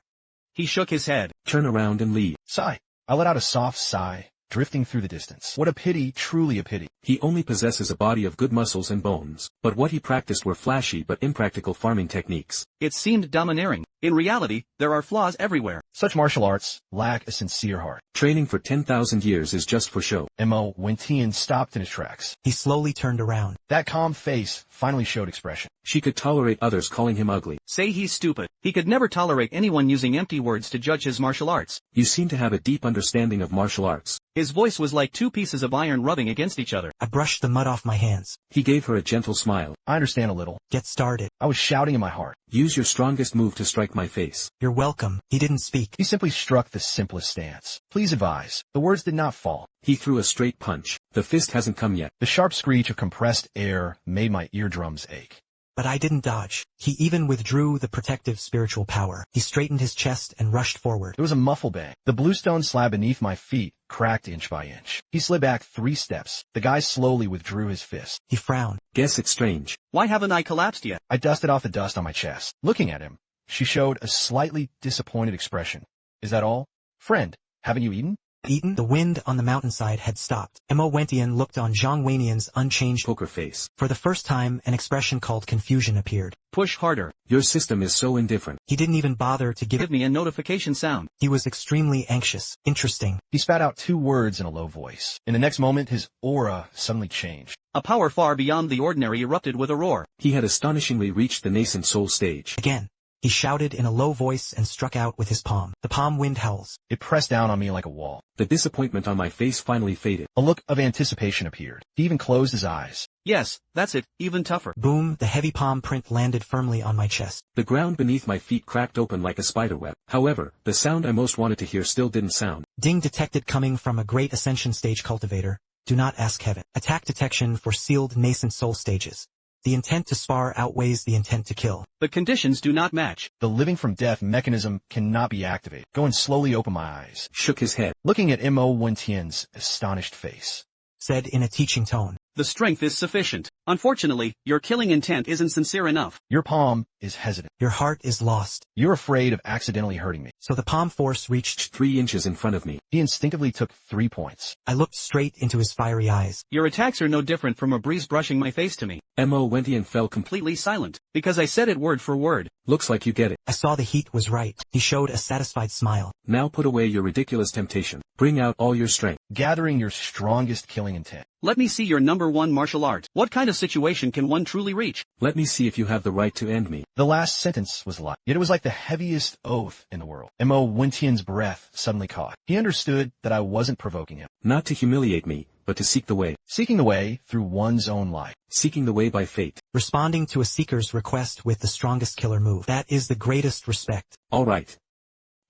He shook his head. Turn around and leave. Sigh. I let out a soft sigh, drifting through the distance. What a pity, truly a pity. He only possesses a body of good muscles and bones, but what he practiced were flashy but impractical farming techniques. It seemed domineering. In reality, there are flaws everywhere. Such martial arts lack a sincere heart. Training for 10,000 years is just for show. Mo Wentian stopped in his tracks. He slowly turned around. That calm face finally showed expression. She could tolerate others calling him ugly. Say he's stupid. He could never tolerate anyone using empty words to judge his martial arts. You seem to have a deep understanding of martial arts. His voice was like two pieces of iron rubbing against each other. I brushed the mud off my hands. He gave her a gentle smile. I understand a little. Get started. I was shouting in my heart. Use your strongest move to strike my face. You're welcome. He didn't speak. He simply struck the simplest stance. Please advise. The words did not fall. He threw a straight punch. The fist hasn't come yet. The sharp screech of compressed air made my eardrums ache. But I didn't dodge. He even withdrew the protective spiritual power. He straightened his chest and rushed forward. There was a muffle bang. The bluestone slab beneath my feet cracked inch by inch. He slid back 3 steps. The guy slowly withdrew his fist. He frowned. Guess it's strange. Why haven't I collapsed yet? I dusted off the dust on my chest. Looking at him, she showed a slightly disappointed expression. Is that all? Friend, haven't you eaten? Eaten. The wind on the mountainside had stopped. Mo Wentian looked on Zhang Weinian's unchanged. Poker face. For the first time, an expression called confusion appeared. Push harder. Your system is so indifferent. He didn't even bother to give Give me a notification sound. He was extremely anxious. Interesting. He spat out 2 words in a low voice. In the next moment, his aura suddenly changed. A power far beyond the ordinary erupted with a roar. He had astonishingly reached the nascent soul stage. Again. He shouted in a low voice and struck out with his palm. The palm wind howls. It pressed down on me like a wall. The disappointment on my face finally faded. A look of anticipation appeared. He even closed his eyes. Yes, that's it, even tougher. Boom, the heavy palm print landed firmly on my chest. The ground beneath my feet cracked open like a spiderweb. However, the sound I most wanted to hear still didn't sound. Ding detected coming from a great ascension stage cultivator. Do not ask heaven. Attack detection for sealed nascent soul stages. The intent to spar outweighs the intent to kill. The conditions do not match. The living from death mechanism cannot be activated. Go and slowly open my eyes. Shook his head. Looking at Mo Wentian's astonished face. Said in a teaching tone. The strength is sufficient. Unfortunately, your killing intent isn't sincere enough. Your palm is hesitant. Your heart is lost. You're afraid of accidentally hurting me. So the palm force reached. 3 inches in front of me. He instinctively took 3 points. I looked straight into his fiery eyes. Your attacks are no different from a breeze brushing my face to me. Mo Wentian fell Completely silent, because I said it word for word. Looks like you get it. I saw the heat was right. He showed a satisfied smile. Now put away your ridiculous temptation. Bring out all your strength. Gathering your strongest killing intent. Let me see your number 1 martial art. What kind of situation can one truly reach? Let me see if you have the right to end me. The last sentence was light, yet it was like the heaviest oath in the world. Mo Wentian's breath suddenly caught. He understood that I wasn't provoking him. Not to humiliate me, but to seek the way. Seeking the way through one's own life. Seeking the way by fate. Responding to a seeker's request with the strongest killer move. That is the greatest respect. All right.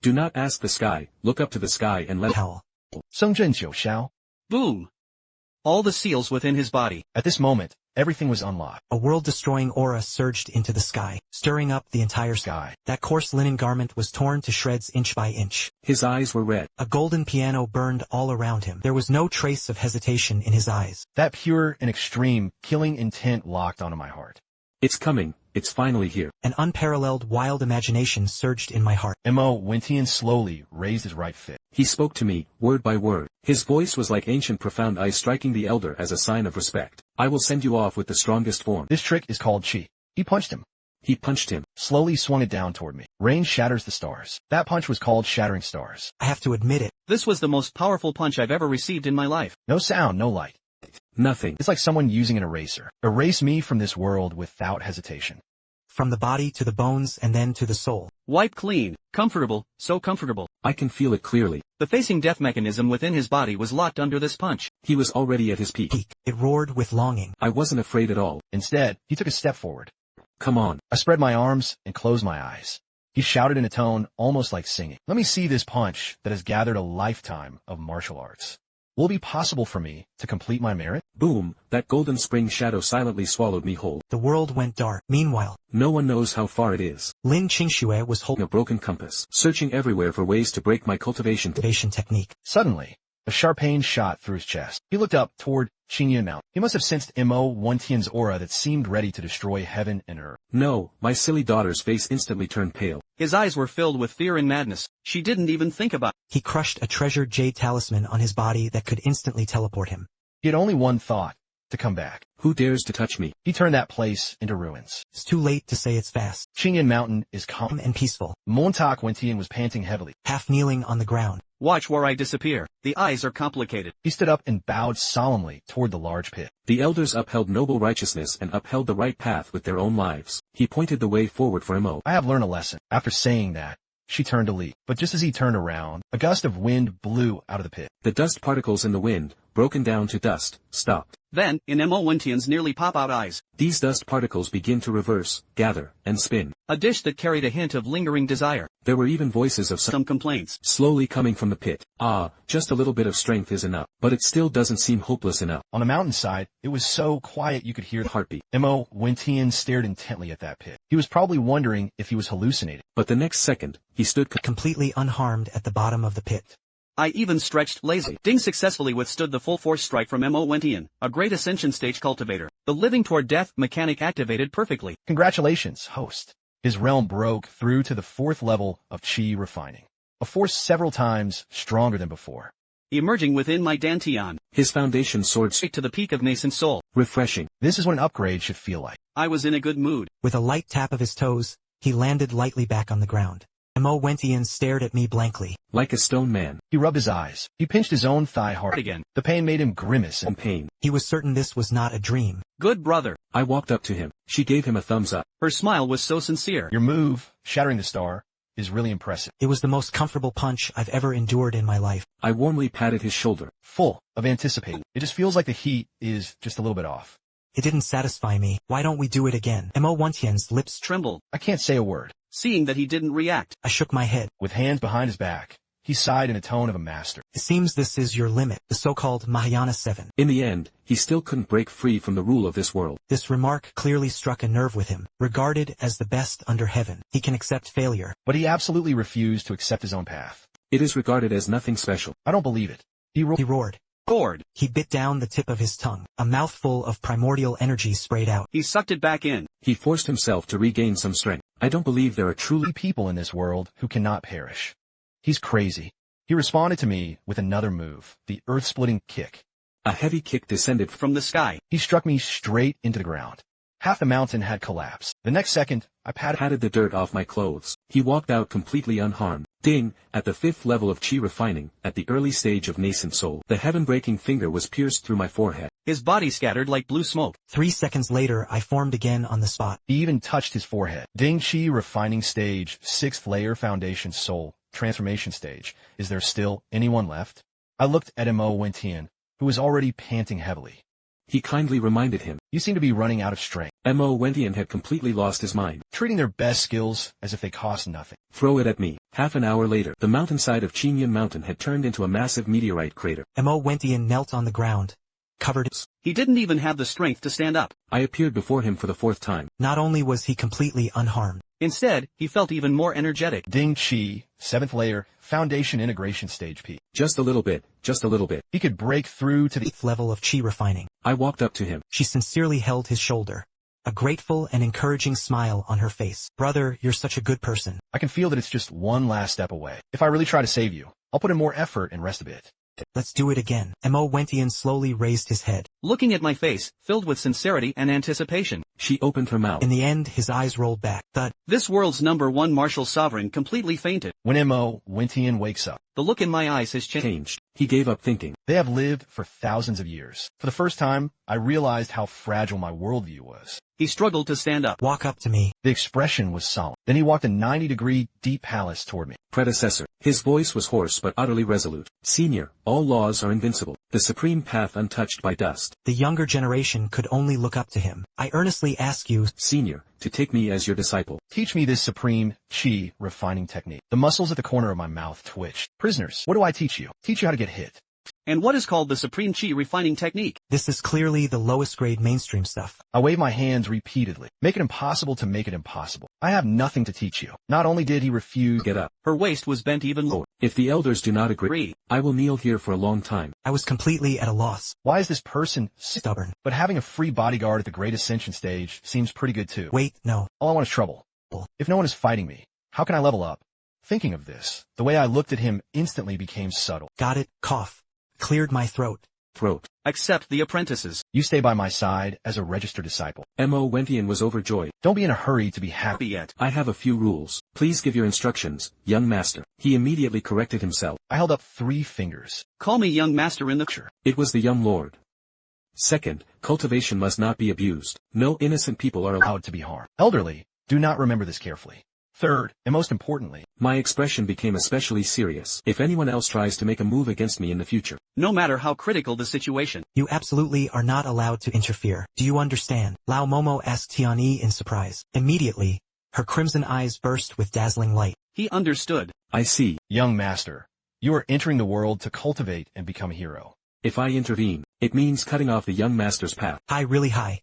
Do not ask the sky, look up to the sky and let Hell. Sung Zhen Jiu Xiao. Boom! All the seals within his body. At this moment, everything was unlocked. A world-destroying aura surged into the sky, stirring up the entire sky. That coarse linen garment was torn to shreds inch by inch. His eyes were red. A golden piano burned all around him. There was no trace of hesitation in his eyes. That pure and extreme killing intent locked onto my heart. It's coming, it's finally here. An unparalleled wild imagination surged in my heart. Mo Wentian slowly raised his right fist. He spoke to me, word by word. His voice was like ancient profound eyes striking the elder as a sign of respect. I will send you off with the strongest form. This trick is called Qi. He punched him. He punched him. Slowly swung it down toward me. Rain shatters the stars. That punch was called Shattering Stars. I have to admit it. This was the most powerful punch I've ever received in my life. No sound, no light. Nothing. It's like someone using an eraser. Erase me from this world without hesitation. From the body to the bones and then to the soul. Wipe clean. Comfortable, so comfortable. I can feel it clearly. The facing death mechanism within his body was locked under this punch. He was already at his peak. It roared with longing. I wasn't afraid at all. Instead, he took a step forward. Come on. I spread my arms and closed my eyes. He shouted in a tone almost like singing. Let me see this punch that has gathered a lifetime of martial arts. Will it be possible for me to complete my merit? Boom, that golden spring shadow silently swallowed me whole. The world went dark. Meanwhile, no one knows how far it is. Lin Qingxue was holding A broken compass, searching everywhere for ways to break my cultivation technique. Suddenly, a sharp pain shot through his chest. He looked up toward Qingyan Mountain. He must have sensed Mo Wentian's aura that seemed ready to destroy heaven and earth. No, my silly daughter's face instantly turned pale. His eyes were filled with fear and madness. She didn't even think about it. He crushed a treasured jade talisman on his body that could instantly teleport him. He had only one thought, to come back. Who dares to touch me? He turned that place into ruins. It's too late to say it's fast. Qingyan Mountain is calm And peaceful. Mo Wentian was panting heavily. Half kneeling on the ground. Watch where I disappear. The eyes are complicated. He stood up and bowed solemnly toward the large pit. The elders upheld noble righteousness and upheld the right path with their own lives. He pointed the way forward for Mo. I have learned a lesson. After saying that, she turned to leave. But just as he turned around, a gust of wind blew out of the pit. The dust particles in the wind, broken down to dust, stopped. Then, in Mo Wentian's nearly pop-out eyes, these dust particles begin to reverse, gather, and spin. A dish that carried a hint of lingering desire. There were even voices of some complaints. Slowly coming from the pit. Ah, just a little bit of strength is enough. But it still doesn't seem hopeless enough. On the mountainside, it was so quiet you could hear the heartbeat. Mo Wentian stared intently at that pit. He was probably wondering if he was hallucinating. But the next second, he stood completely unharmed at the bottom of the pit. I even stretched lazily. Ding successfully withstood the full force strike from Mo Wentian, a great ascension stage cultivator. The living toward death mechanic activated perfectly. Congratulations, host. His realm broke through to the 4th level of Qi refining. A force several times stronger than before. Emerging within my Dantian. His foundation soared straight to the peak of nascent soul. Refreshing. This is what an upgrade should feel like. I was in a good mood. With a light tap of his toes, he landed lightly back on the ground. Mo Wentian stared at me blankly. Like a stone man. He rubbed his eyes. He pinched his own thigh hard again. The pain made him grimace in pain. He was certain this was not a dream. Good brother. I walked up to him. She gave him a thumbs up. Her smile was so sincere. Your move, shattering the star, is really impressive. It was the most comfortable punch I've ever endured in my life. I warmly patted his shoulder. Full of anticipation. It just feels like the heat is just a little bit off. It didn't satisfy me. Why don't we do it again? Mo Wentian's lips trembled. I can't say a word. Seeing that he didn't react, I shook my head. With hands behind his back, he sighed in a tone of a master. It seems this is your limit, the so-called Mahayana 7. In the end, he still couldn't break free from the rule of this world. This remark clearly struck a nerve with him. Regarded as the best under heaven, he can accept failure. But he absolutely refused to accept his own path. It is regarded as nothing special. I don't believe it. He roared. Gourd. He bit down the tip of his tongue. A mouthful of primordial energy sprayed out. He sucked it back in. He forced himself to regain some strength. I don't believe there are truly people in this world who cannot perish. He's crazy. He responded to me with another move, the earth-splitting kick. A heavy kick descended From the sky. He struck me straight into the ground. Half the mountain had collapsed. The next second, I patted the dirt off my clothes. He walked out completely unharmed. Ding! At the 5th level of Qi refining, at the early stage of nascent soul, the heaven-breaking finger was pierced through my forehead. His body scattered like blue smoke. 3 seconds later, I formed again on the spot. He even touched his forehead. Ding Qi refining stage, 6th layer foundation soul, transformation stage. Is there still anyone left? I looked at Mo Wentian, who was already panting heavily. He kindly reminded him. You seem to be running out of strength. Mo Wentian had completely lost his mind. Treating their best skills as if they cost nothing. Throw it at me. Half an hour later, the mountainside of Qingyun Mountain had turned into a massive meteorite crater. Mo Wentian knelt on the ground, covered. He didn't even have the strength to stand up. I appeared before him for the 4th time. Not only was he completely unharmed. Instead, he felt even more energetic. Ding Qi, 7th layer, foundation integration stage P. Just a little bit, just a little bit. He could break through to the 8th level of Qi refining. I walked up to him. She sincerely held his shoulder. A grateful and encouraging smile on her face. Brother, you're such a good person. I can feel that it's just one last step away. If I really try to save you, I'll put in more effort and rest a bit. Let's do it again. Mo Wentian slowly raised his head. Looking at my face, filled with sincerity and anticipation. She opened her mouth. In the end, his eyes rolled back. Thud. This world's #1 martial sovereign completely fainted. When Mo Wentian wakes up, The look in my eyes has changed. He gave up thinking. They have lived for thousands of years. For the first time, I realized how fragile my worldview was. He struggled to stand up. Walk up to me. The expression was solemn. Then he walked a 90-degree deep palace toward me. Predecessor. His voice was hoarse but utterly resolute. Senior, all laws are invincible. The supreme path untouched by dust. The younger generation could only look up to him. I earnestly ask you, Senior, to take me as your disciple. Teach me this supreme Qi refining technique. The muscles at the corner of my mouth twitched. Prisoners, what do I teach you? Teach you how to get hit. And what is called the supreme Qi refining technique? This is clearly the lowest grade mainstream stuff. I wave my hands repeatedly. Make it impossible to make it impossible. I have nothing to teach you. Not only did he refuse, Get up. Her waist was bent even lower. If the elders do not agree, I will kneel here for a long time. I was completely at a loss. why is this person Stubborn. But having a free bodyguard at the Great Ascension stage seems pretty good too. Wait, no. All I want is trouble. If no one is fighting me, how can I level up? Thinking of this, the way I looked at him instantly became subtle. Got it, cough. Cleared my throat. Throat. Accept the apprentices. You stay by my side as a registered disciple. Mo Wentian was overjoyed. Don't be in a hurry to be happy. Yet. I have a few rules. Please give your instructions, young master. He immediately corrected himself. I held up 3 fingers. Call me young master in the future. It was the young lord. Second, cultivation must not be abused. No innocent people are allowed. Allowed to be harmed. Elderly, do not remember this carefully. Third, and most importantly, My expression became especially serious. If anyone else tries to make a move against me in the future, No matter how critical the situation. You absolutely are not allowed to interfere. Do you understand? Lao Momo asked Tianyi in surprise. Immediately, her crimson eyes burst with dazzling light. He understood. I see. young master, you are entering the world to cultivate and become a hero. If I intervene, it means cutting off the young master's path. High, really high.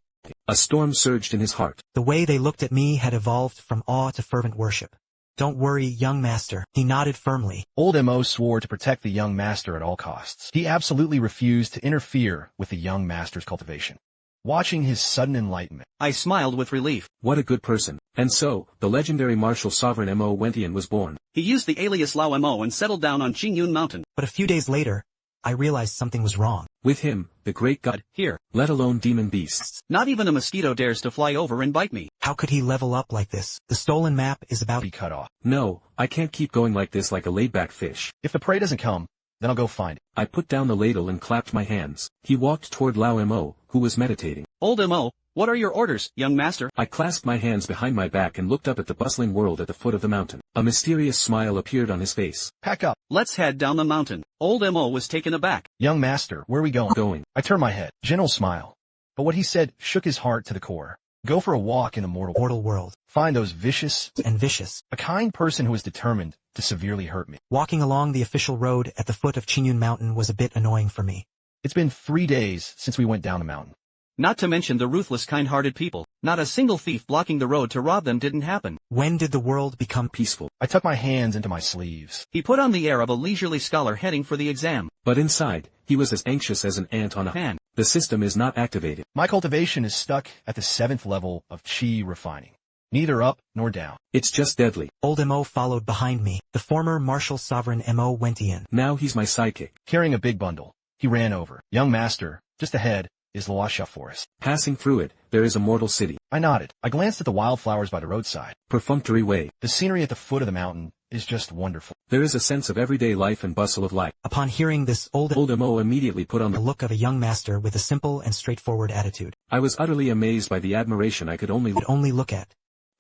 A storm surged in his heart. The way they looked at me had evolved from awe to fervent worship. Don't worry, young master. He nodded firmly. Old Mo swore to protect the young master at all costs. He absolutely refused to interfere with the young master's cultivation. Watching his sudden enlightenment, I smiled with relief. What a good person. And so, the legendary martial sovereign Mo Wentian was born. He used the alias Lao Mo and settled down on Qingyun Mountain. But a few days later, I realized something was wrong. With him, the great god, Here. let alone demon beasts. Not even a mosquito dares to fly over and bite me. How could he level up like this? The stolen map is about be cut off. No, I can't keep going like this like a laid-back fish. If the prey doesn't come, then I'll go find it. I put down the ladle and clapped my hands. He walked toward Lao Mo, who was meditating. Old Mo, what are your orders, young master? I clasped my hands behind my back and looked up at the bustling world at the foot of the mountain. A mysterious smile appeared on his face. Pack up. Let's head down the mountain. Old Mo was taken aback. Young master, where are we going? Going. I turned my head. Gentle smile. But what he said shook his heart to the core. Go for a walk in the mortal world. Find those vicious, And vicious. a kind person who is determined to severely hurt me. Walking along the official road at the foot of Qingyun Mountain was a bit annoying for me. It's been 3 days since we went down the mountain. Not to mention the ruthless kind-hearted people. Not a single thief blocking the road to rob them didn't happen. When did the world become Peaceful. I tucked my hands into my sleeves. He put on the air of a leisurely scholar heading for the exam. But inside, he was as anxious as an ant on a Fan. The system is not activated. My cultivation is stuck at the 7th level of Qi refining. Neither up nor down. It's just deadly. Old Mo followed behind me, the former martial sovereign Mo Wentian. Now he's my sidekick. Carrying a big bundle, he ran over. Young master, just ahead is the Luoxia forest. Passing through it, there is a mortal city. I nodded. I glanced at the wildflowers by the roadside. Perfunctory way. The scenery at the foot of the mountain is just wonderful. There is a sense of everyday life and bustle of life. Upon hearing this, old Mo immediately put on the the look of a young master with a simple and straightforward attitude. I was utterly amazed by the admiration I could only look at.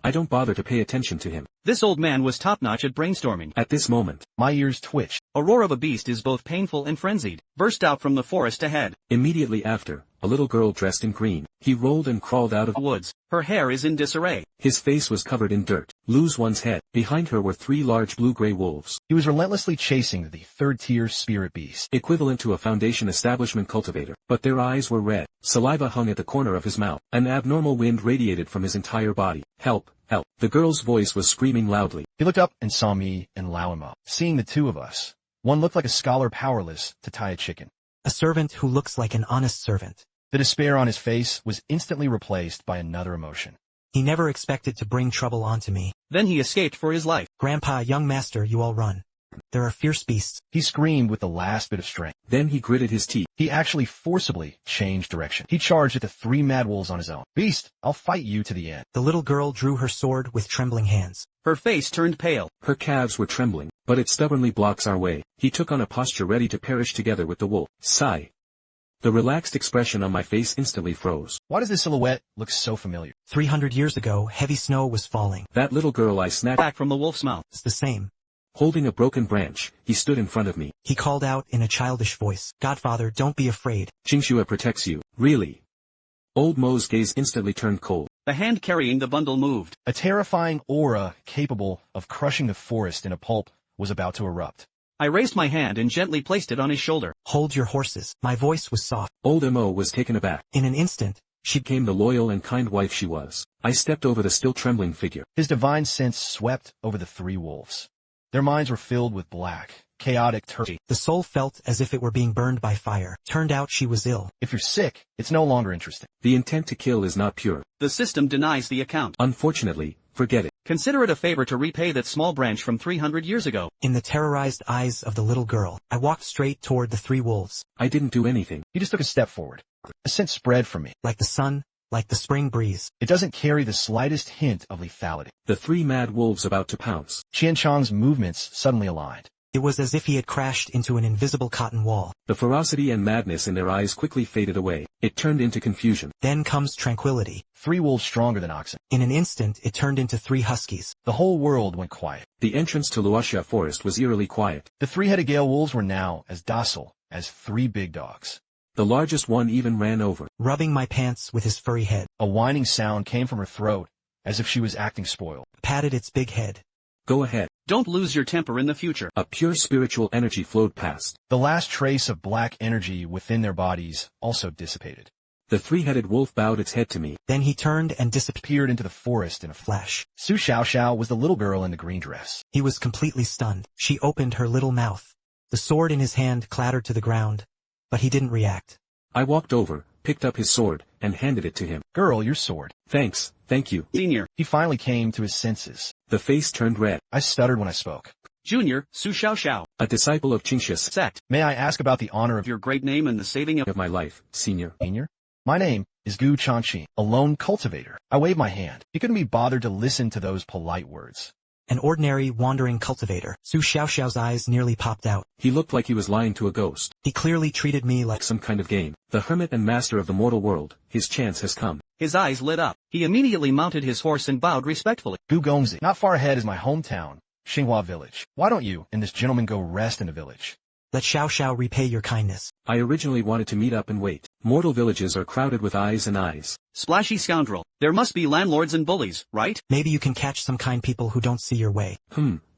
I don't bother to pay attention to him. This old man was top-notch at brainstorming. At this moment, My ears twitched. A roar of a beast is both painful and frenzied, burst out from the forest ahead. immediately after, a little girl dressed in green. He rolled and crawled out of Woods. Her hair is in disarray. His face was covered in dirt. Lose one's head. Behind her were 3 large blue-gray wolves, He was relentlessly chasing the 3rd-tier spirit beast. equivalent to a Foundation establishment cultivator. But their eyes were red. Saliva hung at the corner of his mouth. An abnormal wind radiated from his entire body. Help! Help! The girl's voice was screaming loudly. He looked up and saw me and Lao. Seeing the two of us, one looked like a scholar powerless to tie a chicken. A servant who looks like an honest servant. The despair on his face was instantly replaced by another emotion. He never expected to bring trouble onto me. Then he escaped for his life. Grandpa, young master, you all run. There are fierce beasts. He screamed with the last bit of strength. Then he gritted his teeth. He actually forcibly changed direction. He charged at the 3 mad wolves on his own. Beast, I'll fight you to the end. The little girl drew her sword with trembling hands. Her face turned pale. Her calves were trembling, but it stubbornly blocks our way. He took on a posture ready to perish together with the wolf. Sigh. The relaxed expression on my face instantly froze. Why does this silhouette look so familiar? 300 years ago, heavy snow was falling. That little girl I snatched Back from the wolf's mouth. It's the same. Holding a broken branch, he stood in front of me. He called out in a childish voice, Godfather, don't be afraid. Qingxue protects you. Really? Old Mo's gaze instantly turned cold. The hand carrying the bundle moved. A terrifying aura capable of crushing the forest in a pulp was about to erupt. I raised my hand and gently placed it on his shoulder. Hold your horses. My voice was soft. Old Mo was taken aback. In an instant, She became the loyal and kind wife she was. I stepped over the still trembling figure. His divine sense swept over the 3 wolves. Their minds were filled with black, chaotic turkey. the soul felt as if it were being burned by fire. Turned out she was ill. If you're sick, it's no longer interesting. The intent to kill is not pure. The system denies the account. Unfortunately, forget it. Consider it a favor to repay that small branch from 300 years ago. In the terrorized eyes of the little girl, I walked straight toward the 3 wolves. I didn't do anything. He just took a step forward. A scent spread from me. Like the sun, like the spring breeze. It doesn't carry the slightest hint of lethality. The 3 mad wolves about to pounce. Qian Chang's movements suddenly aligned. It was as if he had crashed into an invisible cotton wall. The ferocity and madness in their eyes quickly faded away. It turned into confusion. Then comes tranquility. 3 wolves stronger than oxen. In an instant it turned into 3 huskies. The whole world went quiet. The entrance to Luoxia Forest was eerily quiet. The 3-headed gale wolves were now as docile as 3 big dogs. The largest one even ran over. Rubbing my pants with his furry head. A whining sound came from her throat, as if she was acting spoiled. Patted its big head. Go ahead. Don't lose your temper in the future. A pure spiritual energy flowed past. The last trace of black energy within their bodies also dissipated. The 3-headed wolf bowed its head to me. Then he turned and disappeared. Peered into the forest in a Flash. Su Xiao was the little girl in the green dress. He was completely stunned. She opened her little mouth. The sword in his hand clattered to the ground, but he didn't react. I walked over, picked up his sword, and handed it to him. Girl, your sword. Thanks, thank you. Senior. He finally came to his senses. The face turned red. I stuttered when I spoke. Junior, Su Xiao. A disciple of Qingxue's Sect. May I ask about the honor of Your great name and the saving of of my life, senior. senior? My name is Gu Changqing, a lone cultivator. I waved my hand. He couldn't be bothered to listen to those polite words. An ordinary wandering cultivator. Su Xiaoxiao's eyes nearly popped out. He looked like he was lying to a ghost. He clearly treated me like Like some kind of game. The hermit and master of the mortal world, his chance has come. His eyes lit up. He immediately mounted his horse and bowed respectfully. Gu Gongzi, not far ahead is my hometown, Xinghua village. Why don't you and this gentleman go rest in the village? Let Xiao Xiao repay your kindness. I originally wanted to meet up and wait. Mortal villages are crowded with eyes and eyes. Splashy scoundrel. There must be landlords and bullies, right? Maybe you can catch some kind people who don't see your way.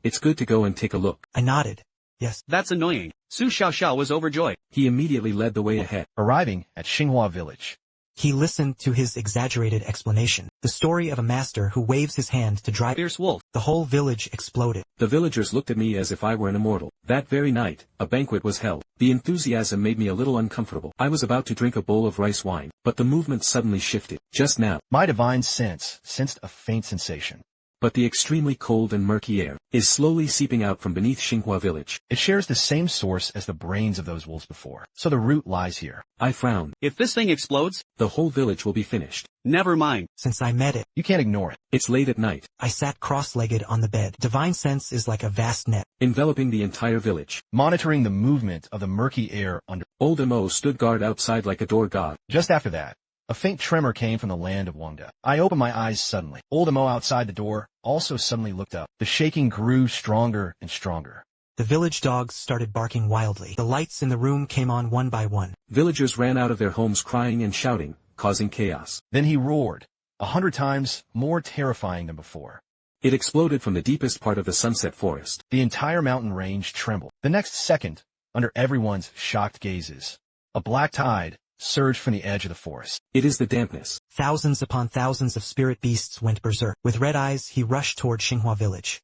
It's good to go and take a look. I nodded. Yes. That's annoying. Su Xiao was overjoyed. He immediately led the way ahead. Arriving at Xinghua village, He listened to his exaggerated explanation. The story of a master who waves his hand to drive Fierce wolf. the whole village exploded. The villagers looked at me as if I were an immortal. That very night, a banquet was held. The enthusiasm made me a little uncomfortable. I was about to drink a bowl of rice wine, but the movement suddenly shifted. Just now. My divine sense sensed a faint sensation. But the extremely cold and murky air is slowly seeping out from beneath Xinghua village. It shares the same source as the brains of those wolves before. So the root lies here. I frowned. If this thing explodes, The whole village will be finished. never mind. Since I met it, You can't ignore it. It's late at night, I sat cross-legged on the bed. Divine sense is like a vast net. enveloping the entire village. Monitoring the movement of the murky air under. Old Mo stood guard outside like a door god. Just after that, a faint tremor came from the land of Wangda. I opened my eyes suddenly. Old Mo outside the door also suddenly looked up. The shaking grew stronger and stronger. The village dogs started barking wildly. The lights in the room came on one by one. Villagers ran out of their homes crying and shouting, causing chaos. Then he roared, 100 times more terrifying than before. It exploded from the deepest part of the sunset forest. The entire mountain range trembled. The next second, under everyone's shocked gazes, a black tide surged from the edge of the forest. It is the dampness. Thousands upon thousands of spirit beasts went berserk. With red eyes, he rushed toward Xinghua village.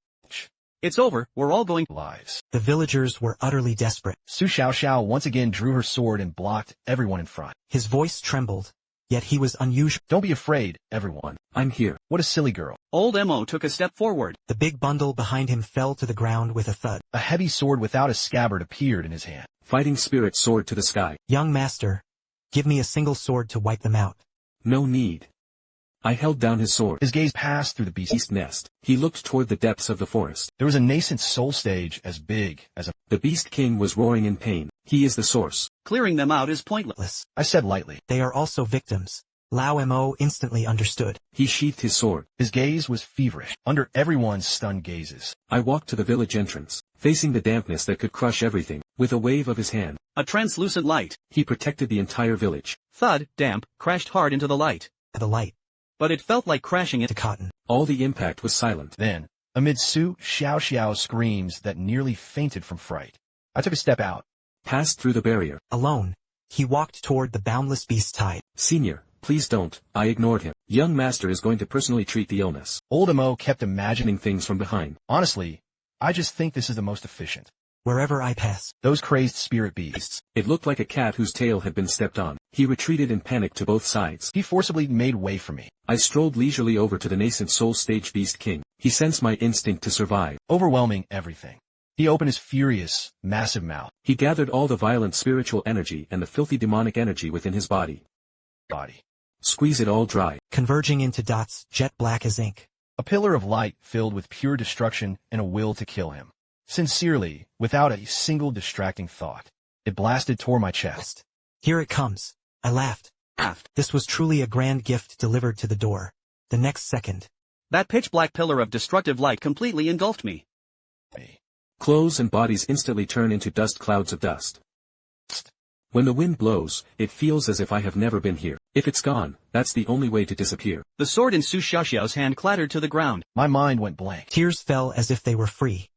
It's over, we're all going. Lives. The villagers were utterly desperate. Su Xiaoxiao once again drew her sword and blocked everyone in front. His voice trembled, yet he was unusual. Don't be afraid, everyone. I'm here. What a silly girl. Old Mo took a step forward. The big bundle behind him fell to the ground with a thud. A heavy sword without a scabbard appeared in his hand. Fighting spirit soared to the sky. Young master, give me a single sword to wipe them out. No need. I held down his sword. His gaze passed through the beast's Nest. He looked toward the depths of the forest. There was a nascent soul stage as big as a... The beast king was roaring in pain. He is the source. Clearing them out is pointless. I said lightly. They are also victims. Lao Mo instantly understood. He sheathed his sword. His gaze was feverish, under everyone's stunned gazes. I walked to the village entrance, facing the dampness that could crush everything. With a wave of his hand, A translucent light. he protected the entire village. Thud, damp, crashed hard into the light. The light But it felt like crashing to into cotton. All the impact was silent. Then, amid Su Xiaoxiao's screams that nearly fainted from fright, I took a step out. Passed through the barrier. Alone, he walked toward the boundless beast tide. Senior, please don't. I ignored him. Young master is going to personally treat the illness. Old Mo kept imagining. Things from behind. Honestly, I just think this is the most efficient. Wherever I pass, Those crazed spirit beasts. It looked like a cat whose tail had been stepped on. He retreated in panic to both sides. He forcibly made way for me, I strolled leisurely over to the nascent soul stage beast king. He sensed my instinct to survive. overwhelming everything. He opened his furious, massive mouth. He gathered all the violent spiritual energy and the filthy demonic energy within his body. Body. Squeeze it all dry. converging into dots jet black as ink. A pillar of light filled with pure destruction and a will to kill him. Sincerely, without a single distracting thought. It blasted toward my chest. Here it comes. I laughed. This was truly a grand gift delivered to the door. The next second, That pitch-black pillar of destructive light completely engulfed me. Clothes and bodies instantly turn into dust clouds of dust. When the wind blows, it feels as if I have never been here. If it's gone, that's the only way to disappear. The sword in Su Xiaoxiao's hand clattered to the ground. My mind went blank. tears fell as if they were free.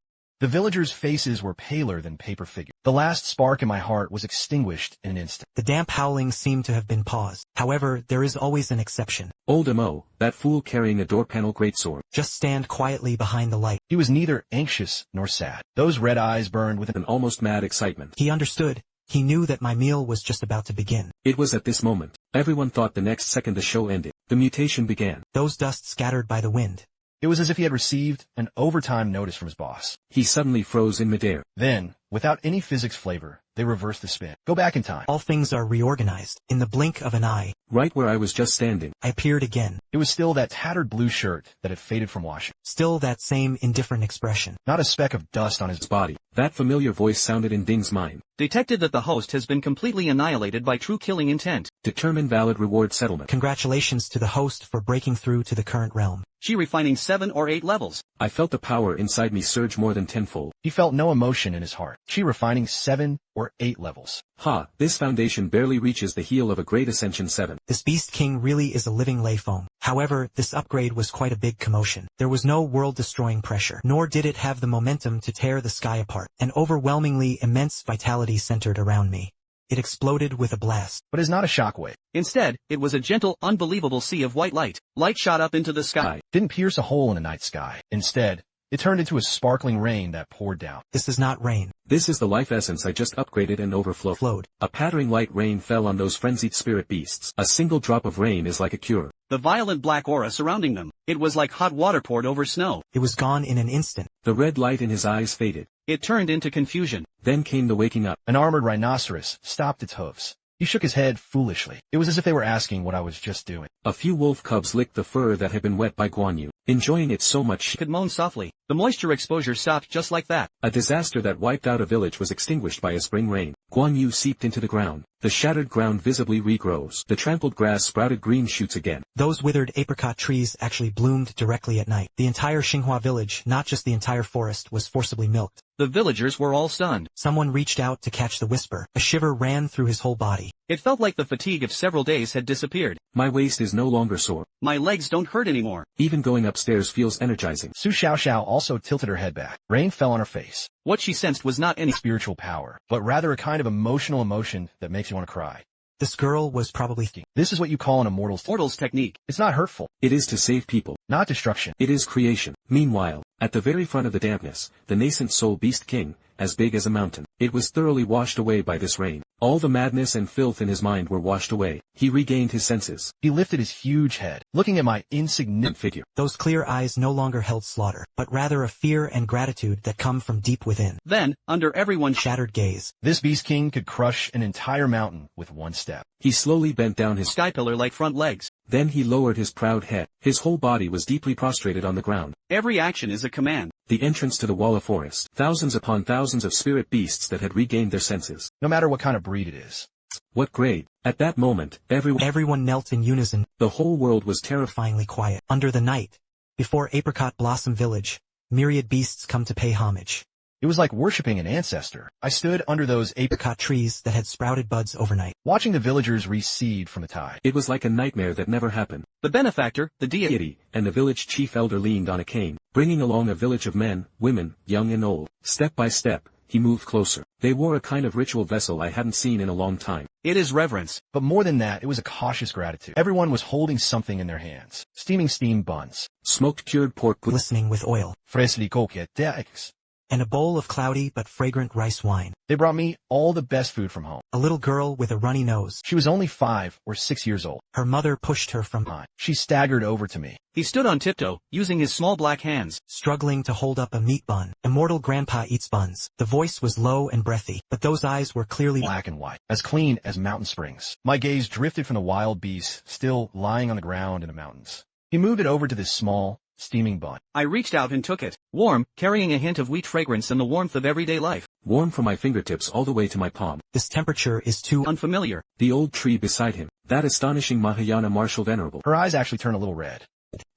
The villagers' faces were paler than paper figures. The last spark in my heart was extinguished in an instant. The damp howling seemed to have been paused. However, there is always an exception. Old Mo, that fool carrying a door panel greatsword. Just stand quietly behind the light. He was neither anxious nor sad. Those red eyes burned with An almost mad excitement. He understood. He knew that my meal was just about to begin. It was at this moment. Everyone thought the next second the show ended. The mutation began. Those dust scattered by the wind. It was as if he had received an overtime notice from his boss. He suddenly froze in midair. Then, without any physics flavor, they reversed the spin. Go back in time. All things are reorganized. In the blink of an eye, Right where I was just standing. I appeared again. It was still that tattered blue shirt that had faded from washing. Still that same indifferent expression. Not a speck of dust on his His body. That familiar voice sounded in Ding's mind. Detected that the host has been completely annihilated by true killing intent. Determine valid reward settlement. Congratulations to the host for breaking through to the current realm. She refining 7 or 8 levels. I felt the power inside me surge more than tenfold. He felt no emotion in his heart. She refining 7 or 8 levels. Ha, this foundation barely reaches the heel of a great ascension 7. This Beast King really is a living lay foam. However, this upgrade was quite a big commotion. There was no world-destroying pressure, nor did it have the momentum to tear the sky apart. An overwhelmingly immense vitality centered around me. It exploded with a blast. But it's not a shockwave. Instead, it was a gentle, unbelievable sea of white light. Light shot up into the sky. Didn't pierce a hole in the night sky. Instead, it turned into a sparkling rain that poured down. This is not rain. This is the life essence I just upgraded and overflowed. A pattering light rain fell on those frenzied spirit beasts. A single drop of rain is like a cure. The violent black aura surrounding them. It was like hot water poured over snow. It was gone in an instant. The red light in his eyes faded. It turned into confusion. Then came the waking up. An armored rhinoceros stopped its hooves. He shook his head foolishly. It was as if they were asking what I was just doing. A few wolf cubs licked the fur that had been wet by Guan Yu, enjoying it so much she could moan softly. The moisture exposure stopped just like that. A disaster that wiped out a village was extinguished by a spring rain. Guan Yu seeped into the ground. The shattered ground visibly regrows. The trampled grass sprouted green shoots again. Those withered apricot trees actually bloomed directly at night. The entire Xinghua village, not just the entire forest, was forcibly milked. The villagers were all stunned. Someone reached out to catch the whisper. A shiver ran through his whole body. It felt like the fatigue of several days had disappeared. My waist is no longer sore. My legs don't hurt anymore. Even going upstairs feels energizing. Su Xiaoxiao also tilted her head back. Rain fell on her face. What she sensed was not any spiritual power, but rather a kind of emotional emotion that makes you want to cry. This girl was probably thinking. This is what you call an immortal's technique. It's not hurtful. It is to save people. Not destruction. It is creation. Meanwhile, at the very front of the dampness, the nascent soul beast Qing, as big as a mountain. It was thoroughly washed away by this rain. All the madness and filth in his mind were washed away. He regained his senses. He lifted his huge head, looking at my insignificant figure. Those clear eyes no longer held slaughter, but rather a fear and gratitude that come from deep within. Then, under everyone's shattered gaze, this beast king could crush an entire mountain with one step. He slowly bent down his sky pillar-like front legs. Then he lowered his proud head. His whole body was deeply prostrated on the ground. Every action is a command. The entrance to the wall of forest. Thousands upon thousands of spirit beasts that had regained their senses. No matter what kind of breed it is. What grade? At that moment, everyone knelt in unison. The whole world was terrifyingly quiet. Under the night, before Apricot Blossom Village, myriad beasts come to pay homage. It was like worshipping an ancestor. I stood under those apricot trees that had sprouted buds overnight, watching the villagers reseed from the tide. It was like a nightmare that never happened. The benefactor, the deity, and the village chief elder leaned on a cane, bringing along a village of men, women, young and old. Step by step, he moved closer. They wore a kind of ritual vessel I hadn't seen in a long time. It is reverence. But more than that, it was a cautious gratitude. Everyone was holding something in their hands. Steaming steamed buns. Smoked cured pork glistening with oil. Freshly cooked eggs. And a bowl of cloudy but fragrant rice wine. They brought me all the best food from home. A little girl with a runny nose. She was only 5 or 6 years old. Her mother pushed her from behind. She staggered over to me. He stood on tiptoe, using his small black hands, struggling to hold up a meat bun. Immortal grandpa eats buns. The voice was low and breathy, but those eyes were clearly black and white, as clean as mountain springs. My gaze drifted from the wild beast, still lying on the ground in the mountains. He moved it over to this small, steaming bun. I reached out and took it. Warm, carrying a hint of wheat fragrance and the warmth of everyday life. Warm from my fingertips all the way to my palm. This temperature is too unfamiliar. The old tree beside him, that astonishing Mahayana martial venerable. Her eyes actually turned a little red.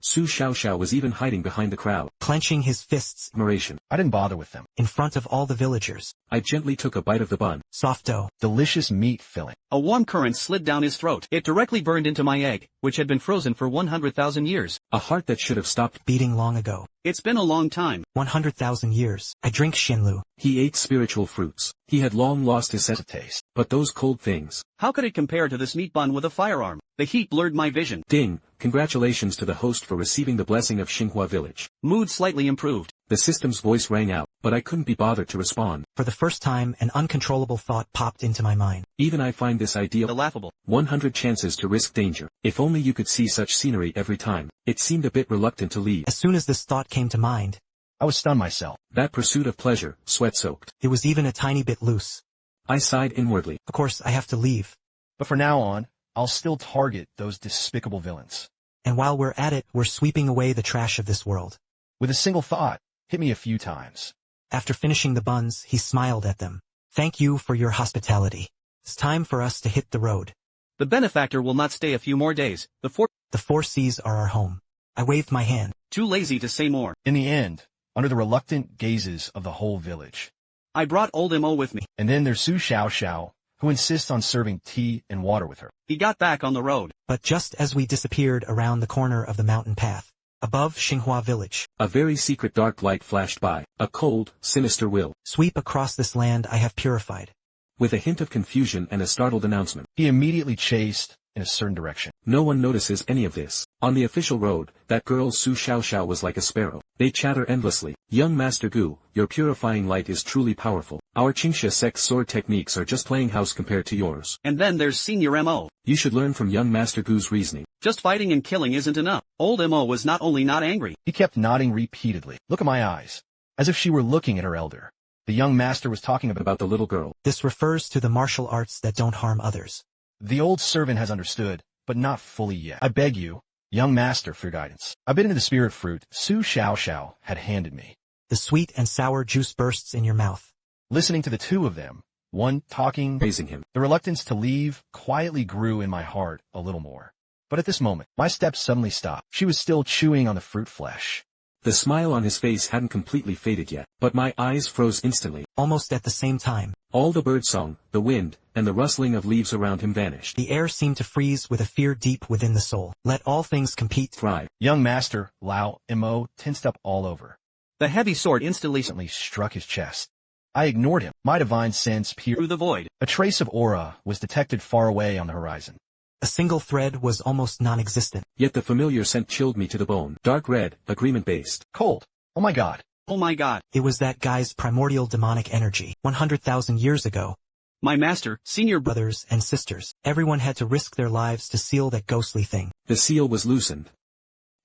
Su Xiaoxiao was even hiding behind the crowd, clenching his fists. Admiration. I didn't bother with them. In front of all the villagers. I gently took a bite of the bun. Soft dough. Delicious meat filling. A warm current slid down his throat. It directly burned into my egg, which had been frozen for 100,000 years. A heart that should have stopped beating long ago. It's been a long time. 100,000 years. I drink Xinlu. He ate spiritual fruits. He had long lost his sense of taste. But those cold things. How could it compare to this meat bun with a firearm? The heat blurred my vision. Ding! Congratulations to the host for receiving the blessing of Xinghua village. Mood slightly improved. The system's voice rang out, but I couldn't be bothered to respond. For the first time, an uncontrollable thought popped into my mind. Even I find this idea laughable. 100 chances to risk danger. If only you could see such scenery every time. It seemed a bit reluctant to leave. As soon as this thought came to mind, I was stunned myself. That pursuit of pleasure, sweat-soaked. It was even a tiny bit loose. I sighed inwardly. Of course, I have to leave. But for now on, I'll still target those despicable villains. And while we're at it, we're sweeping away the trash of this world. With a single thought, hit me a few times. After finishing the buns, he smiled at them. Thank you for your hospitality. It's time for us to hit the road. The benefactor will not stay a few more days. The 4 seas are our home. I waved my hand. Too lazy to say more. In the end, under the reluctant gazes of the whole village, I brought old Mo with me. And then there's Su Xiaoxiao, who insists on serving tea and water with her. He got back on the road. But just as we disappeared around the corner of the mountain path, above Xinghua village, a very secret dark light flashed by. A cold, sinister will. Sweep across this land I have purified. with a hint of confusion and a startled announcement. He immediately chased in a certain direction. No one notices any of this. On the official road, that girl Su Xiaoxiao was like a sparrow. They chatter endlessly. Young Master Gu, your purifying light is truly powerful. Our Qingxue sect's sword techniques are just playing house compared to yours. And then there's Senior Mo. You should learn from young Master Gu's reasoning. Just fighting and killing isn't enough. Old Mo was not only not angry. He kept nodding repeatedly. Look at my eyes. As if she were looking at her elder. The young master was talking about the little girl. This refers to the martial arts that don't harm others. The old servant has understood, but not fully yet. I beg you, young master, for your guidance. I bit into the spirit fruit Su Xiaoxiao had handed me. The sweet and sour juice bursts in your mouth. Listening to the two of them, one talking, praising him, the reluctance to leave quietly grew in my heart a little more. But at this moment, my steps suddenly stopped. She was still chewing on the fruit flesh. The smile on his face hadn't completely faded yet, but my eyes froze instantly. Almost at the same time, all the birdsong, the wind, and the rustling of leaves around him vanished. The air seemed to freeze with a fear deep within the soul. Let all things compete. Thrive. Young master, Lao, Mo, tensed up all over. The heavy sword instantly struck his chest. I ignored him. My divine sense peered through the void. A trace of aura was detected far away on the horizon. A single thread was almost non-existent. Yet the familiar scent chilled me to the bone. Dark red, agreement-based. Cold. Oh my god. Oh my god. It was that guy's primordial demonic energy. 100,000 years ago. My master, senior brothers and sisters. Everyone had to risk their lives to seal that ghostly thing. The seal was loosened.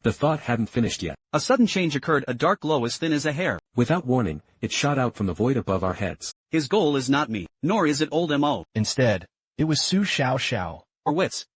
The thought hadn't finished yet. A sudden change occurred, a dark glow as thin as a hair. Without warning, it shot out from the void above our heads. His goal is not me, nor is it old Mo. Instead, it was Su Xiaoxiao. Or wits.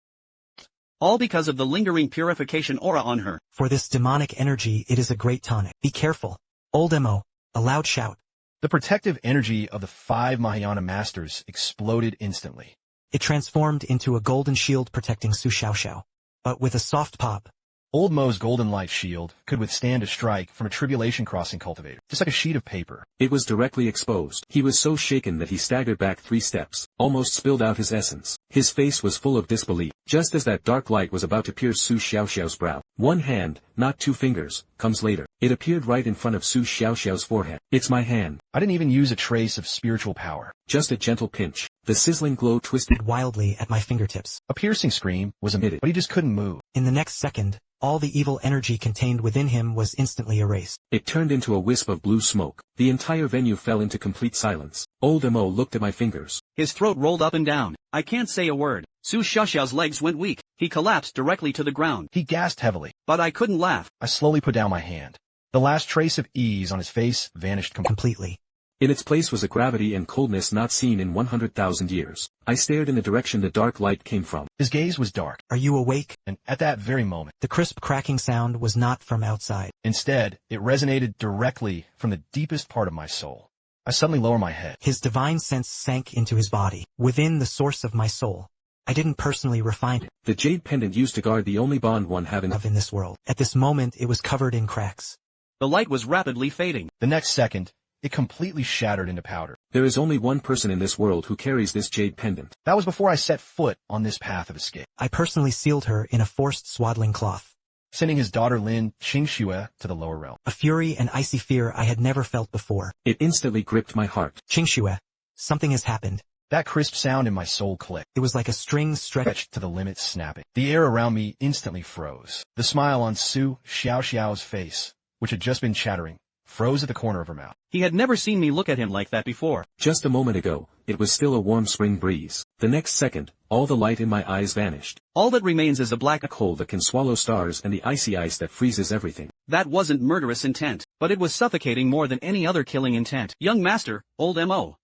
All because of the lingering purification aura on her. For this demonic energy it is a great tonic. Be careful. Old Mo. A loud shout. The protective energy of the 5 Mahayana masters exploded instantly. It transformed into a golden shield protecting Su Xiaoxiao. But with a soft pop. Old Mo's golden light shield could withstand a strike from a tribulation crossing cultivator, just like a sheet of paper. It was directly exposed. He was so shaken that he staggered back 3 steps, almost spilled out his essence. His face was full of disbelief, just as that dark light was about to pierce Su Xiaoxiao's brow. One hand, not 2 fingers, comes later. It appeared right in front of Su Xiaoxiao's forehead. It's my hand. I didn't even use a trace of spiritual power. Just a gentle pinch. The sizzling glow twisted wildly at my fingertips. A piercing scream was emitted, but he just couldn't move. In the next second, all the evil energy contained within him was instantly erased. It turned into a wisp of blue smoke. The entire venue fell into complete silence. Old Mo looked at my fingers. His throat rolled up and down. I can't say a word. Su Xiaoxiao's legs went weak. He collapsed directly to the ground. He gasped heavily. But I couldn't laugh. I slowly put down my hand. The last trace of ease on his face vanished completely. In its place was a gravity and coldness not seen in 100,000 years. I stared in the direction the dark light came from. His gaze was dark. Are you awake? And at that very moment, the crisp cracking sound was not from outside. Instead, it resonated directly from the deepest part of my soul. I suddenly lowered my head. His divine sense sank into his body, within the source of my soul. I didn't personally refine it. The jade pendant used to guard the only bond one have in this world. At this moment it was covered in cracks. The light was rapidly fading. The next second, it completely shattered into powder. There is only one person in this world who carries this jade pendant. That was before I set foot on this path of escape. I personally sealed her in a forced swaddling cloth, sending his daughter Lin Qingxue to the lower realm. A fury and icy fear I had never felt before. It instantly gripped my heart. Qingxue, something has happened. That crisp sound in my soul clicked. It was like a string stretched to the limit, snapping. The air around me instantly froze. The smile on Su Xiaoxiao's face, which had just been chattering, froze at the corner of her mouth. He had never seen me look at him like that before. Just a moment ago, it was still a warm spring breeze. The next second, all the light in my eyes vanished. All that remains is a black hole that can swallow stars and the icy ice that freezes everything. That wasn't murderous intent, but it was suffocating more than any other killing intent. Young master, old Mo.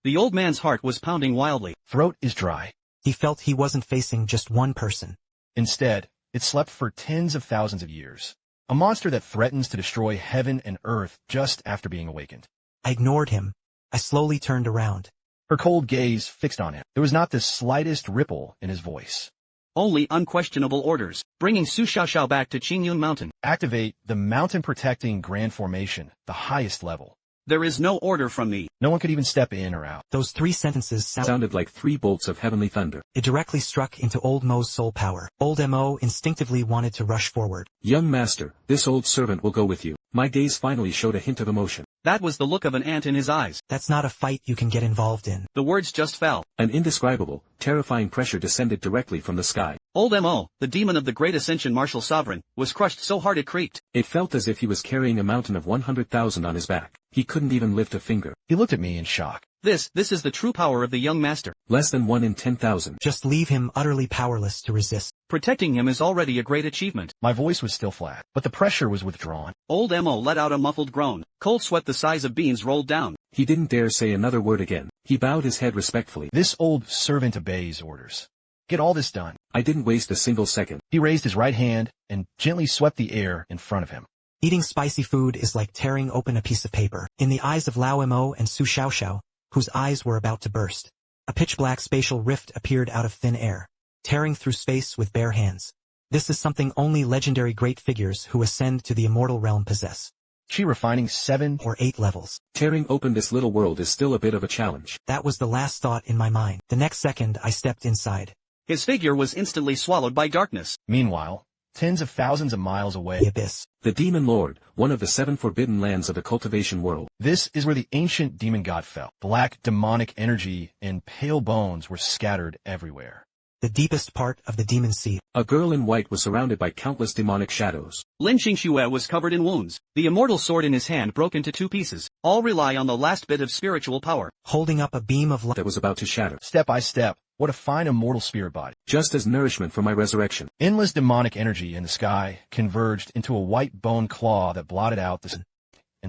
The old man's heart was pounding wildly. Throat is dry. He felt he wasn't facing just one person. Instead, it slept for tens of thousands of years. A monster that threatens to destroy heaven and earth just after being awakened. I ignored him. I slowly turned around. Her cold gaze fixed on him. There was not the slightest ripple in his voice. Only unquestionable orders, bringing Su Xiaoxiao back to Qingyun Mountain. Activate the mountain-protecting grand formation, the highest level. There is no order from me. No one could even step in or out. Those 3 sentences sounded like 3 bolts of heavenly thunder. It directly struck into Old Mo's soul power. Old Mo instinctively wanted to rush forward. Young master, this old servant will go with you. My gaze finally showed a hint of emotion. That was the look of an ant in his eyes. That's not a fight you can get involved in. The words just fell. An indescribable, terrifying pressure descended directly from the sky. Old Mo, the demon of the great Ascension martial sovereign, was crushed so hard it creaked. It felt as if he was carrying a mountain of 100,000 on his back. He couldn't even lift a finger. He looked at me in shock. This is the true power of the young master. Less than 1 in 10,000. Just leave him utterly powerless to resist. Protecting him is already a great achievement. My voice was still flat, but the pressure was withdrawn. Old Mo let out a muffled groan. Cold sweat the size of beans rolled down. He didn't dare say another word again. He bowed his head respectfully. This old servant obeys orders. Get all this done. I didn't waste a single second. He raised his right hand and gently swept the air in front of him. Eating spicy food is like tearing open a piece of paper. In the eyes of Lao Mo and Su Xiaoxiao, whose eyes were about to burst, a pitch-black spatial rift appeared out of thin air, tearing through space with bare hands. This is something only legendary great figures who ascend to the immortal realm possess. Qi refining 7 or 8 levels. Tearing open this little world is still a bit of a challenge. That was the last thought in my mind. The next second I stepped inside. His figure was instantly swallowed by darkness. Meanwhile, tens of thousands of miles away, The abyss. The Demon Lord, one of the 7 forbidden lands of the cultivation world. This is where the ancient demon god fell. Black demonic energy and pale bones were scattered everywhere. The deepest part of the demon sea. A girl in white was surrounded by countless demonic shadows. Lin Qingxue was covered in wounds. The immortal sword in his hand broke into 2 pieces. All rely on the last bit of spiritual power. Holding up a beam of light That was about to shatter. Step by step, what a fine immortal spirit body. Just as nourishment for my resurrection. Endless demonic energy in the sky converged into a white bone claw that blotted out the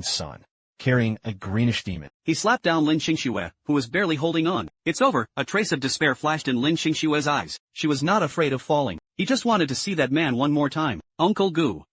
sun, carrying a greenish demon. He slapped down Lin Qingxue, who was barely holding on. It's over. A trace of despair flashed in Lin Qingxue's eyes. She was not afraid of falling. He just wanted to see that man one more time. Uncle Gu.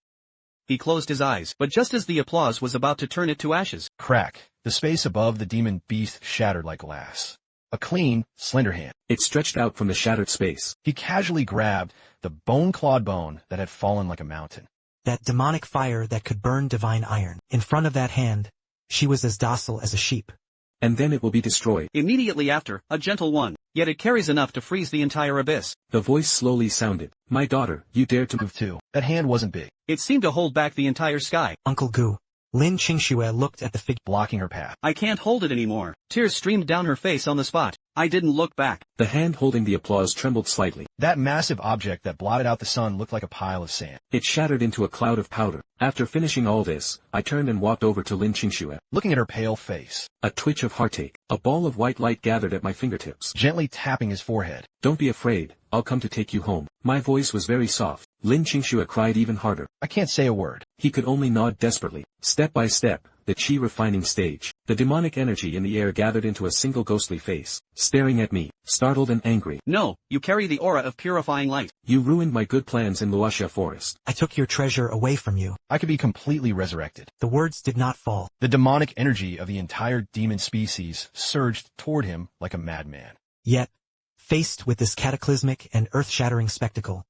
He closed his eyes, but just as the applause was about to turn it to ashes. Crack. The space above the demon beast shattered like glass. A clean, slender hand. It stretched out from the shattered space. He casually grabbed the bone-clawed bone that had fallen like a mountain. that demonic fire that could burn divine iron. In front of that hand, she was as docile as a sheep. And then it will be destroyed. Immediately after, a gentle one, yet it carries enough to freeze the entire abyss. The voice slowly sounded. My daughter, you dared to Move too. That hand wasn't big. It seemed to hold back the entire sky. Uncle Gu. Lin Qingxue looked at the figure, blocking her path. I can't hold it anymore. Tears streamed down her face on the spot. I didn't look back. The hand holding the applause trembled slightly. That massive object that blotted out the sun looked like a pile of sand. It shattered into a cloud of powder. After finishing all this, I turned and walked over to Lin Qingxue. Looking at her pale face, A twitch of heartache. A ball of white light gathered at my fingertips. gently tapping his forehead. Don't be afraid, I'll come to take you home. My voice was very soft. Lin Qingxue cried even harder. I can't say a word. He could only nod desperately. Step by step, the Qi refining stage. The demonic energy in the air gathered into a single ghostly face, staring at me, startled and angry. No, you carry the aura of purifying light. You ruined my good plans in Luoxia Forest. I took your treasure away from you. I could be completely resurrected. The words did not fall. The demonic energy of the entire demon species surged toward him like a madman. Yet, faced with this cataclysmic and earth-shattering spectacle,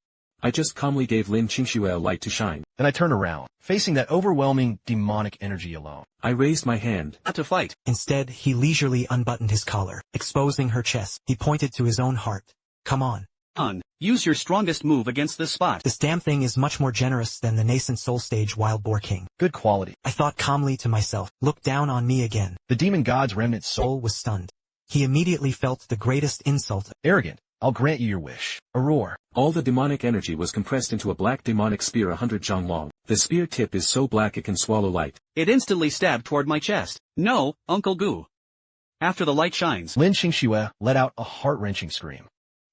I just calmly gave Lin Qingxue a light to shine. Then I turned around, facing that overwhelming demonic energy alone. I raised my hand. Not to fight. instead he leisurely unbuttoned his collar, exposing her chest. He pointed to his own heart. Come on. Use your strongest move against this spot. This damn thing is much more generous than the nascent soul stage Wild Boar King. Good quality. I thought calmly to myself, look down on me again. The demon god's remnant soul. Soul was stunned. He immediately felt the greatest insult. Arrogant. I'll grant you your wish. A roar. All the demonic energy was compressed into a black demonic spear 100 zhang long. The spear tip is so black it can swallow light. It instantly stabbed toward my chest. No, Uncle Gu. After the light shines, Lin Qingxue let out a heart-wrenching scream.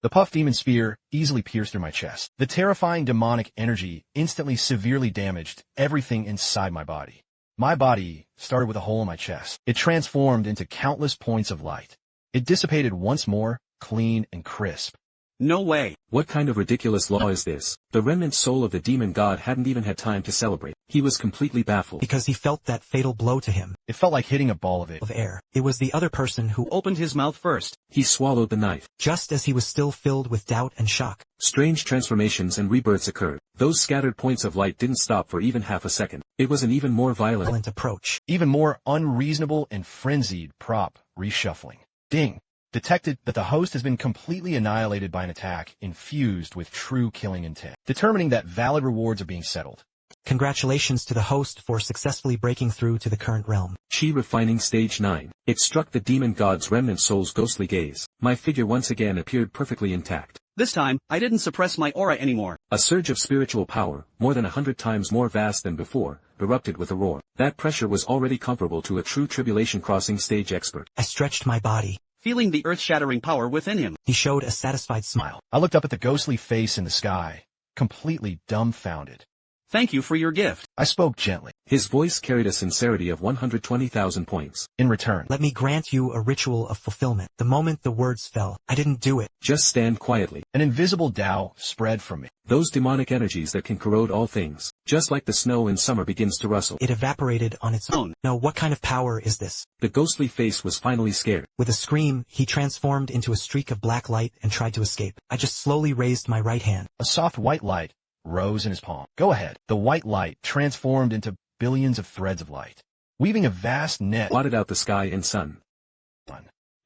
The puff demon spear easily pierced through my chest. The terrifying demonic energy instantly severely damaged everything inside my body. My body started with a hole in my chest. It transformed into countless points of light. It dissipated once more, clean and crisp. no way. What kind of ridiculous law is this? The remnant soul of the demon god hadn't even had time to celebrate. He was completely baffled. Because he felt that fatal blow to him, It felt like hitting a ball of it. of air. It was the other person who, Opened his mouth first. He swallowed the knife. just as he was still filled with doubt and shock, Strange transformations and rebirths occurred. Those scattered points of light didn't stop for even half a second. It was an even more violent. violent approach. Even more unreasonable and frenzied prop reshuffling. Ding. Detected that the host has been completely annihilated by an attack infused with true killing intent. Determining that valid rewards are being settled. Congratulations to the host for successfully breaking through to the current realm. Qi refining stage 9. It struck the demon god's remnant soul's ghostly gaze. My figure once again appeared perfectly intact. This time, I didn't suppress my aura anymore. A surge of spiritual power, more than 100 times more vast than before, erupted with a roar. That pressure was already comparable to a true tribulation crossing stage expert. I stretched my body, Feeling the earth-shattering power within him. He showed a satisfied smile. I looked up at the ghostly face in the sky, completely dumbfounded. Thank you for your gift. I spoke gently. His voice carried a sincerity of 120,000 points. In return, Let me grant you a ritual of fulfillment. The moment the words fell, I didn't do it. Just stand quietly. an invisible Dao spread from me. Those demonic energies that can corrode all things, just like the snow in summer begins to rustle. It evaporated on its own. No, what kind of power is this? The ghostly face was finally scared. With a scream, he transformed into a streak of black light and tried to escape. I just slowly raised my right hand. A soft white light rose in his palm. Go ahead. The white light transformed into billions of threads of light, weaving a vast net, Blotted out the sky and sun.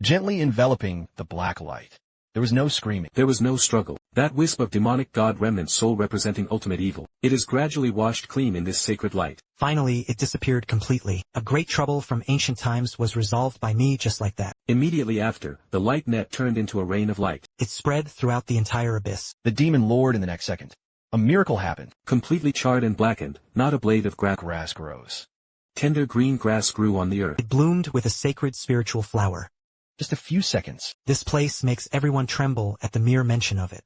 gently enveloping the black light. There was no screaming. There was no struggle. That wisp of demonic god remnant soul representing ultimate evil. It is gradually washed clean in this sacred light. Finally, it disappeared completely. A great trouble from ancient times was resolved by me just like that. Immediately after, the light net turned into a rain of light. It spread throughout the entire abyss. The demon lord in the next second. A miracle happened. Completely charred and blackened, not a blade of Grass grows. tender green grass grew on the earth. It bloomed with a sacred spiritual flower. Just a few seconds. This place makes everyone tremble at the mere mention of it.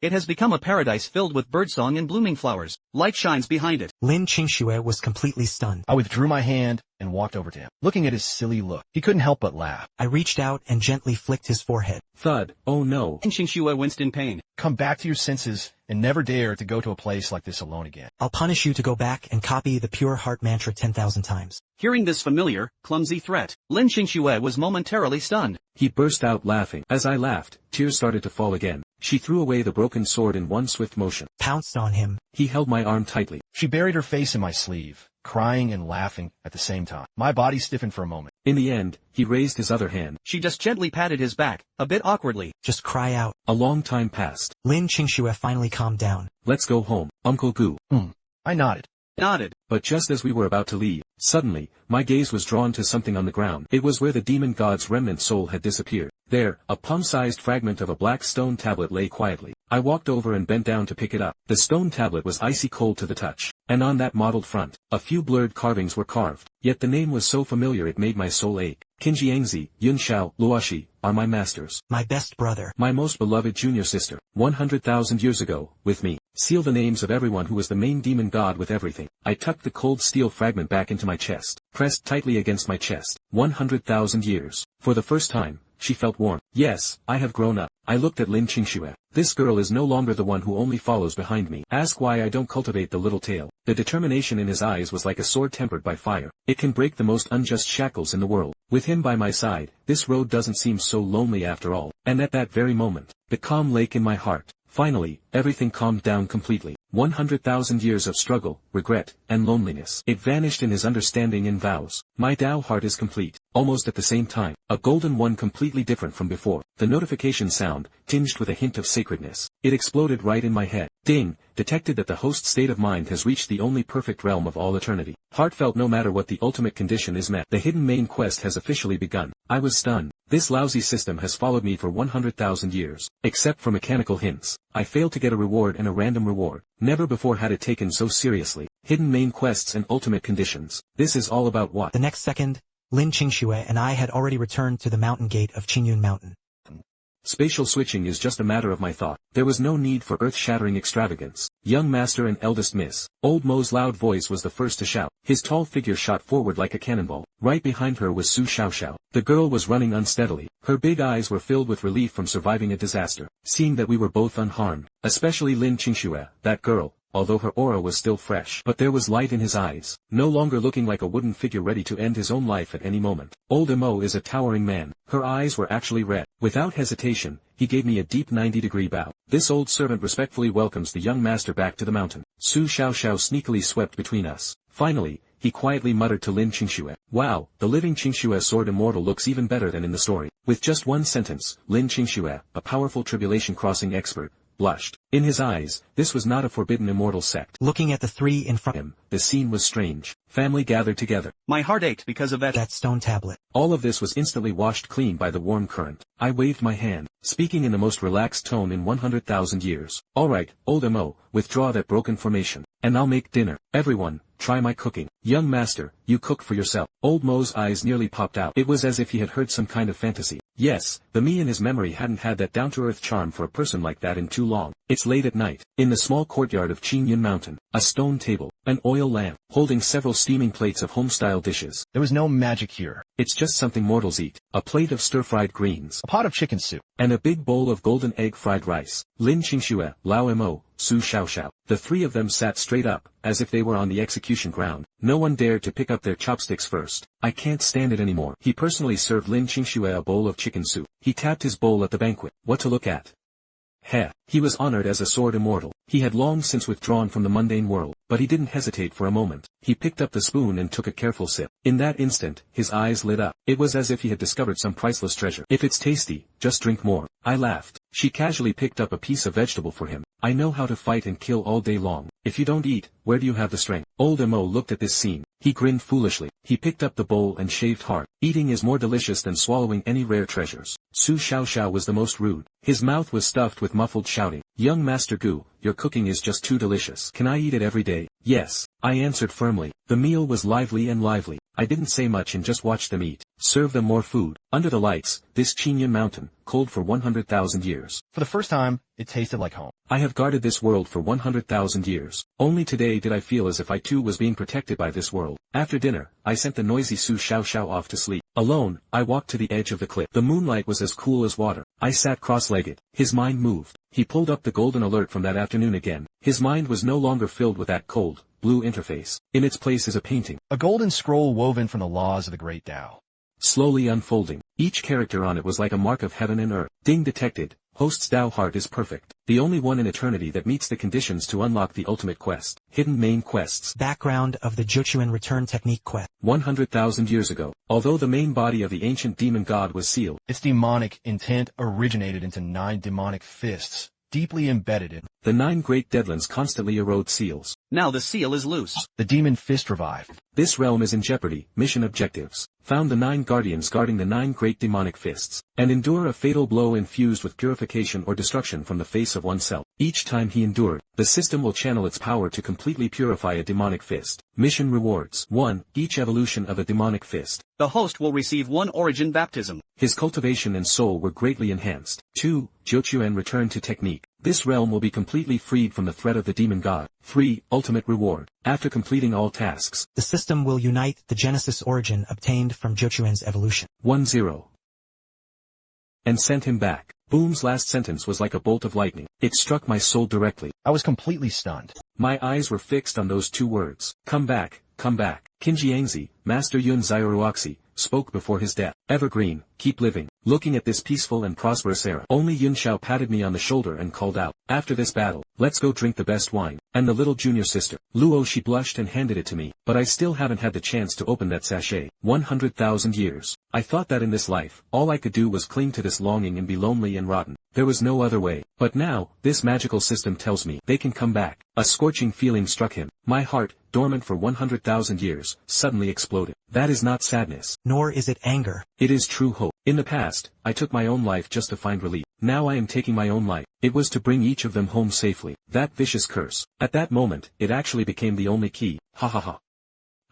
It has become a paradise filled with birdsong and blooming flowers. Light shines behind it. Lin Qingxue was completely stunned. I withdrew my hand and walked over to him. Looking at his silly look, he couldn't help but laugh. I reached out and gently flicked his forehead. Thud, oh no. Lin Qingxue winced in pain. Come back to your senses and never dare to go to a place like this alone again. I'll punish you to go back and copy the pure heart mantra 10,000 times. Hearing this familiar, clumsy threat, Lin Qingxue was momentarily stunned. He burst out laughing. As I laughed, tears started to fall again. She threw away the broken sword in one swift motion. Pounced on him. He held my arm tightly. She buried her face in my sleeve, crying and laughing at the same time. My body stiffened for a moment. In the end, he raised his other hand. She just gently patted his back, a bit awkwardly. Just cry out. A long time passed. Lin Qingxue finally calmed down. Let's go home, Uncle Gu. I nodded. Nodded. But just as we were about to leave, suddenly, my gaze was drawn to something on the ground. It was where the demon god's remnant soul had disappeared. There, a palm-sized fragment of a black stone tablet lay quietly. I walked over and bent down to pick it up. The stone tablet was icy cold to the touch, and on that mottled front, a few blurred carvings were carved. Yet the name was so familiar it made my soul ache. Qinjiangzi, Yunxiao, Luoshi, are my masters. My best brother. My most beloved junior sister. 100,000 years ago, with me. Seal the names of everyone who was the main demon god with everything. I tucked the cold steel fragment back into my chest, pressed tightly against my chest. 100,000 years. For the first time, she felt warm. Yes, I have grown up. I looked at Lin Qingxue. This girl is no longer the one who only follows behind me. Ask why I don't cultivate the little tail. The determination in his eyes was like a sword tempered by fire. It can break the most unjust shackles in the world. With him by my side, this road doesn't seem so lonely after all. And at that very moment, the calm lake in my heart. Finally, everything calmed down completely. 100,000 years of struggle, regret, and loneliness. It vanished in his understanding and vows. My Dao heart is complete. Almost at the same time, a golden one completely different from before. The notification sound, tinged with a hint of sacredness. It exploded right in my head. Ding, detected that the host's state of mind has reached the only perfect realm of all eternity. Heartfelt no matter what the ultimate condition is met. The hidden main quest has officially begun. I was stunned. This lousy system has followed me for 100,000 years. Except for mechanical hints. I failed to get a reward and a random reward. Never before had it taken so seriously. Hidden main quests and ultimate conditions. This is all about what? The next second, Lin Qingxue and I had already returned to the mountain gate of Qingyun Mountain. Spatial switching is just a matter of my thought. There was no need for earth-shattering extravagance. Young master and eldest miss. Old Mo's loud voice was the first to shout. His tall figure shot forward like a cannonball. Right behind her was Su Xiaoxiao. The girl was running unsteadily. Her big eyes were filled with relief from surviving a disaster. Seeing that we were both unharmed. Especially Lin Qingxue, that girl. Although her aura was still fresh. But there was light in his eyes, no longer looking like a wooden figure ready to end his own life at any moment. Old Mo is a towering man. Her eyes were actually red. Without hesitation, he gave me a deep 90-degree bow. This old servant respectfully welcomes the young master back to the mountain. Su Xiaoxiao sneakily swept between us. Finally, he quietly muttered to Lin Qingxue. Wow, the living Qingxue sword immortal looks even better than in the story. With just one sentence, Lin Qingxue, a powerful tribulation crossing expert, blushed. In his eyes, this was not a forbidden immortal sect. Looking at the three in front of him, The scene was strange. Family gathered together. My heart ached because of that. stone tablet. All of this was instantly washed clean by the warm current. I waved my hand, speaking in the most relaxed tone in 100,000 years. Alright, old Mo, withdraw that broken formation, and I'll make dinner. Everyone, try my cooking. Young master, you cook for yourself. Old Mo's eyes nearly popped out. It was as if he had heard some kind of fantasy. Yes, the me in his memory hadn't had that down-to-earth charm for a person like that in too long. It's late at night, in the small courtyard of Qingyun Mountain, a stone table, an oil lamp, holding several steaming plates of home-style dishes. There was no magic here. It's just something mortals eat, a plate of stir-fried greens, A pot of chicken soup. and a big bowl of golden egg fried rice. Lin Qingxue, Lao Mo, Su Xiaoxiao. The three of them sat straight up, as if they were on the execution ground. No one dared to pick up their chopsticks first. I can't stand it anymore. He personally served Lin Qingxue a bowl of chicken soup. He tapped his bowl at the banquet. What to look at? Heh. He was honored as a sword immortal. He had long since withdrawn from the mundane world, but he didn't hesitate for a moment. He picked up the spoon and took a careful sip. In that instant, his eyes lit up. It was as if he had discovered some priceless treasure. If it's tasty, just drink more. I laughed. She casually picked up a piece of vegetable for him. I know how to fight and kill all day long. If you don't eat, where do you have the strength? Old Mo looked at this scene. He grinned foolishly. He picked up the bowl and shaved hard. Eating is more delicious than swallowing any rare treasures. Su Xiaoxiao was the most rude. His mouth was stuffed with muffled shouting. Young Master Gu, your cooking is just too delicious. Can I eat it every day? Yes, I answered firmly. The meal was lively and lively. I didn't say much and just watched them eat. Serve them more food. Under the lights, this Qingyun mountain, cold for 100,000 years. For the first time, it tasted like home. I have guarded this world for 100,000 years. Only today did I feel as if I too was being protected by this world. After dinner, I sent the noisy Su Xiaoxiao off to sleep. Alone, I walked to the edge of the cliff. The moonlight was as cool as water. I sat cross-legged. His mind moved. He pulled up the golden alert from that afternoon again. His mind was no longer filled with that cold, blue interface. In its place is a painting. A golden scroll woven from the laws of the great Dao. Slowly unfolding. Each character on it was like a mark of heaven and earth. Ding detected. Host's Dao heart is perfect. The only one in eternity that meets the conditions to unlock the ultimate quest. Hidden main quests. Background of the Juchuan return technique quest. 100,000 years ago, although the main body of the ancient demon god was sealed, Its demonic intent originated into 9 demonic fists, deeply embedded in. the 9 great deadlands constantly erode seals. Now the seal is loose. The demon fist revived. This realm is in jeopardy. Mission objectives. Found the 9 guardians guarding the 9 great demonic fists, and endure a fatal blow infused with purification or destruction from the face of oneself. Each time he endured, the system will channel its power to completely purify a demonic fist. Mission rewards. 1. Each evolution of a demonic fist. The host will receive 1 origin baptism. His cultivation and soul were greatly enhanced. 2. Jiuquan return to technique. This realm will be completely freed from the threat of the demon god. 3. Ultimate reward. After completing all tasks, The system will unite the Genesis origin obtained from Jiuquan's evolution. 1-0. And sent him back. Boom's last sentence was like a bolt of lightning. It struck my soul directly. I was completely stunned. My eyes were fixed on those 2 words. Come back, come back. Qinjiangzi, Master Yun Zairuoxi, spoke before his death. Evergreen, keep living. Looking at this peaceful and prosperous era, only Yun Xiao patted me on the shoulder and called out, after this battle, let's go drink the best wine. And the little junior sister, Luo, she blushed and handed it to me, but I still haven't had the chance to open that sachet. 100,000 years. I thought that in this life, all I could do was cling to this longing and be lonely and rotten. There was no other way. But now, this magical system tells me they can come back. A scorching feeling struck him. My heart, dormant for 100,000 years, suddenly exploded. That is not sadness. Nor is it anger. It is true hope. In the past, I took my own life just to find relief. Now I am taking my own life. It was to bring each of them home safely. That vicious curse. At that moment, it actually became the only key. Ha ha ha.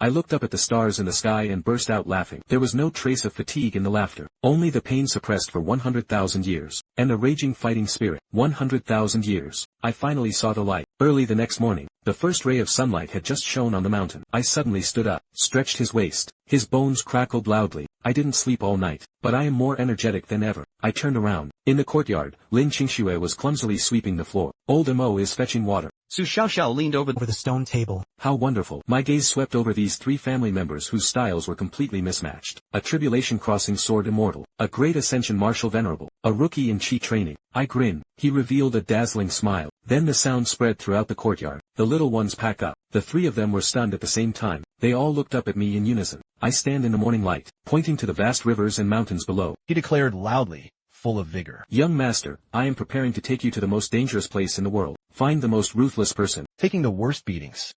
I looked up at the stars in the sky and burst out laughing. There was no trace of fatigue in the laughter. Only the pain suppressed for 100,000 years. And a raging fighting spirit. 100,000 years. I finally saw the light. Early the next morning, the first ray of sunlight had just shone on the mountain. I suddenly stood up, stretched his waist. His bones crackled loudly. I didn't sleep all night, but I am more energetic than ever. I turned around. In the courtyard, Lin Qingxue was clumsily sweeping the floor. Old Mo is fetching water. Su Xiaoxiao leaned over Over the stone table. How wonderful. My gaze swept over these 3 family members whose styles were completely mismatched. A tribulation crossing sword immortal. A great ascension martial venerable. A rookie in chi training. I grinned. He revealed a dazzling smile. Then the sound spread throughout the courtyard. The little ones pack up. The 3 of them were stunned at the same time. They all looked up at me in unison. I stand in the morning light, pointing to the vast rivers and mountains below. He declared loudly, full of vigor. Young master, I am preparing to take you to the most dangerous place in the world. Find the most ruthless person. Taking the worst beatings.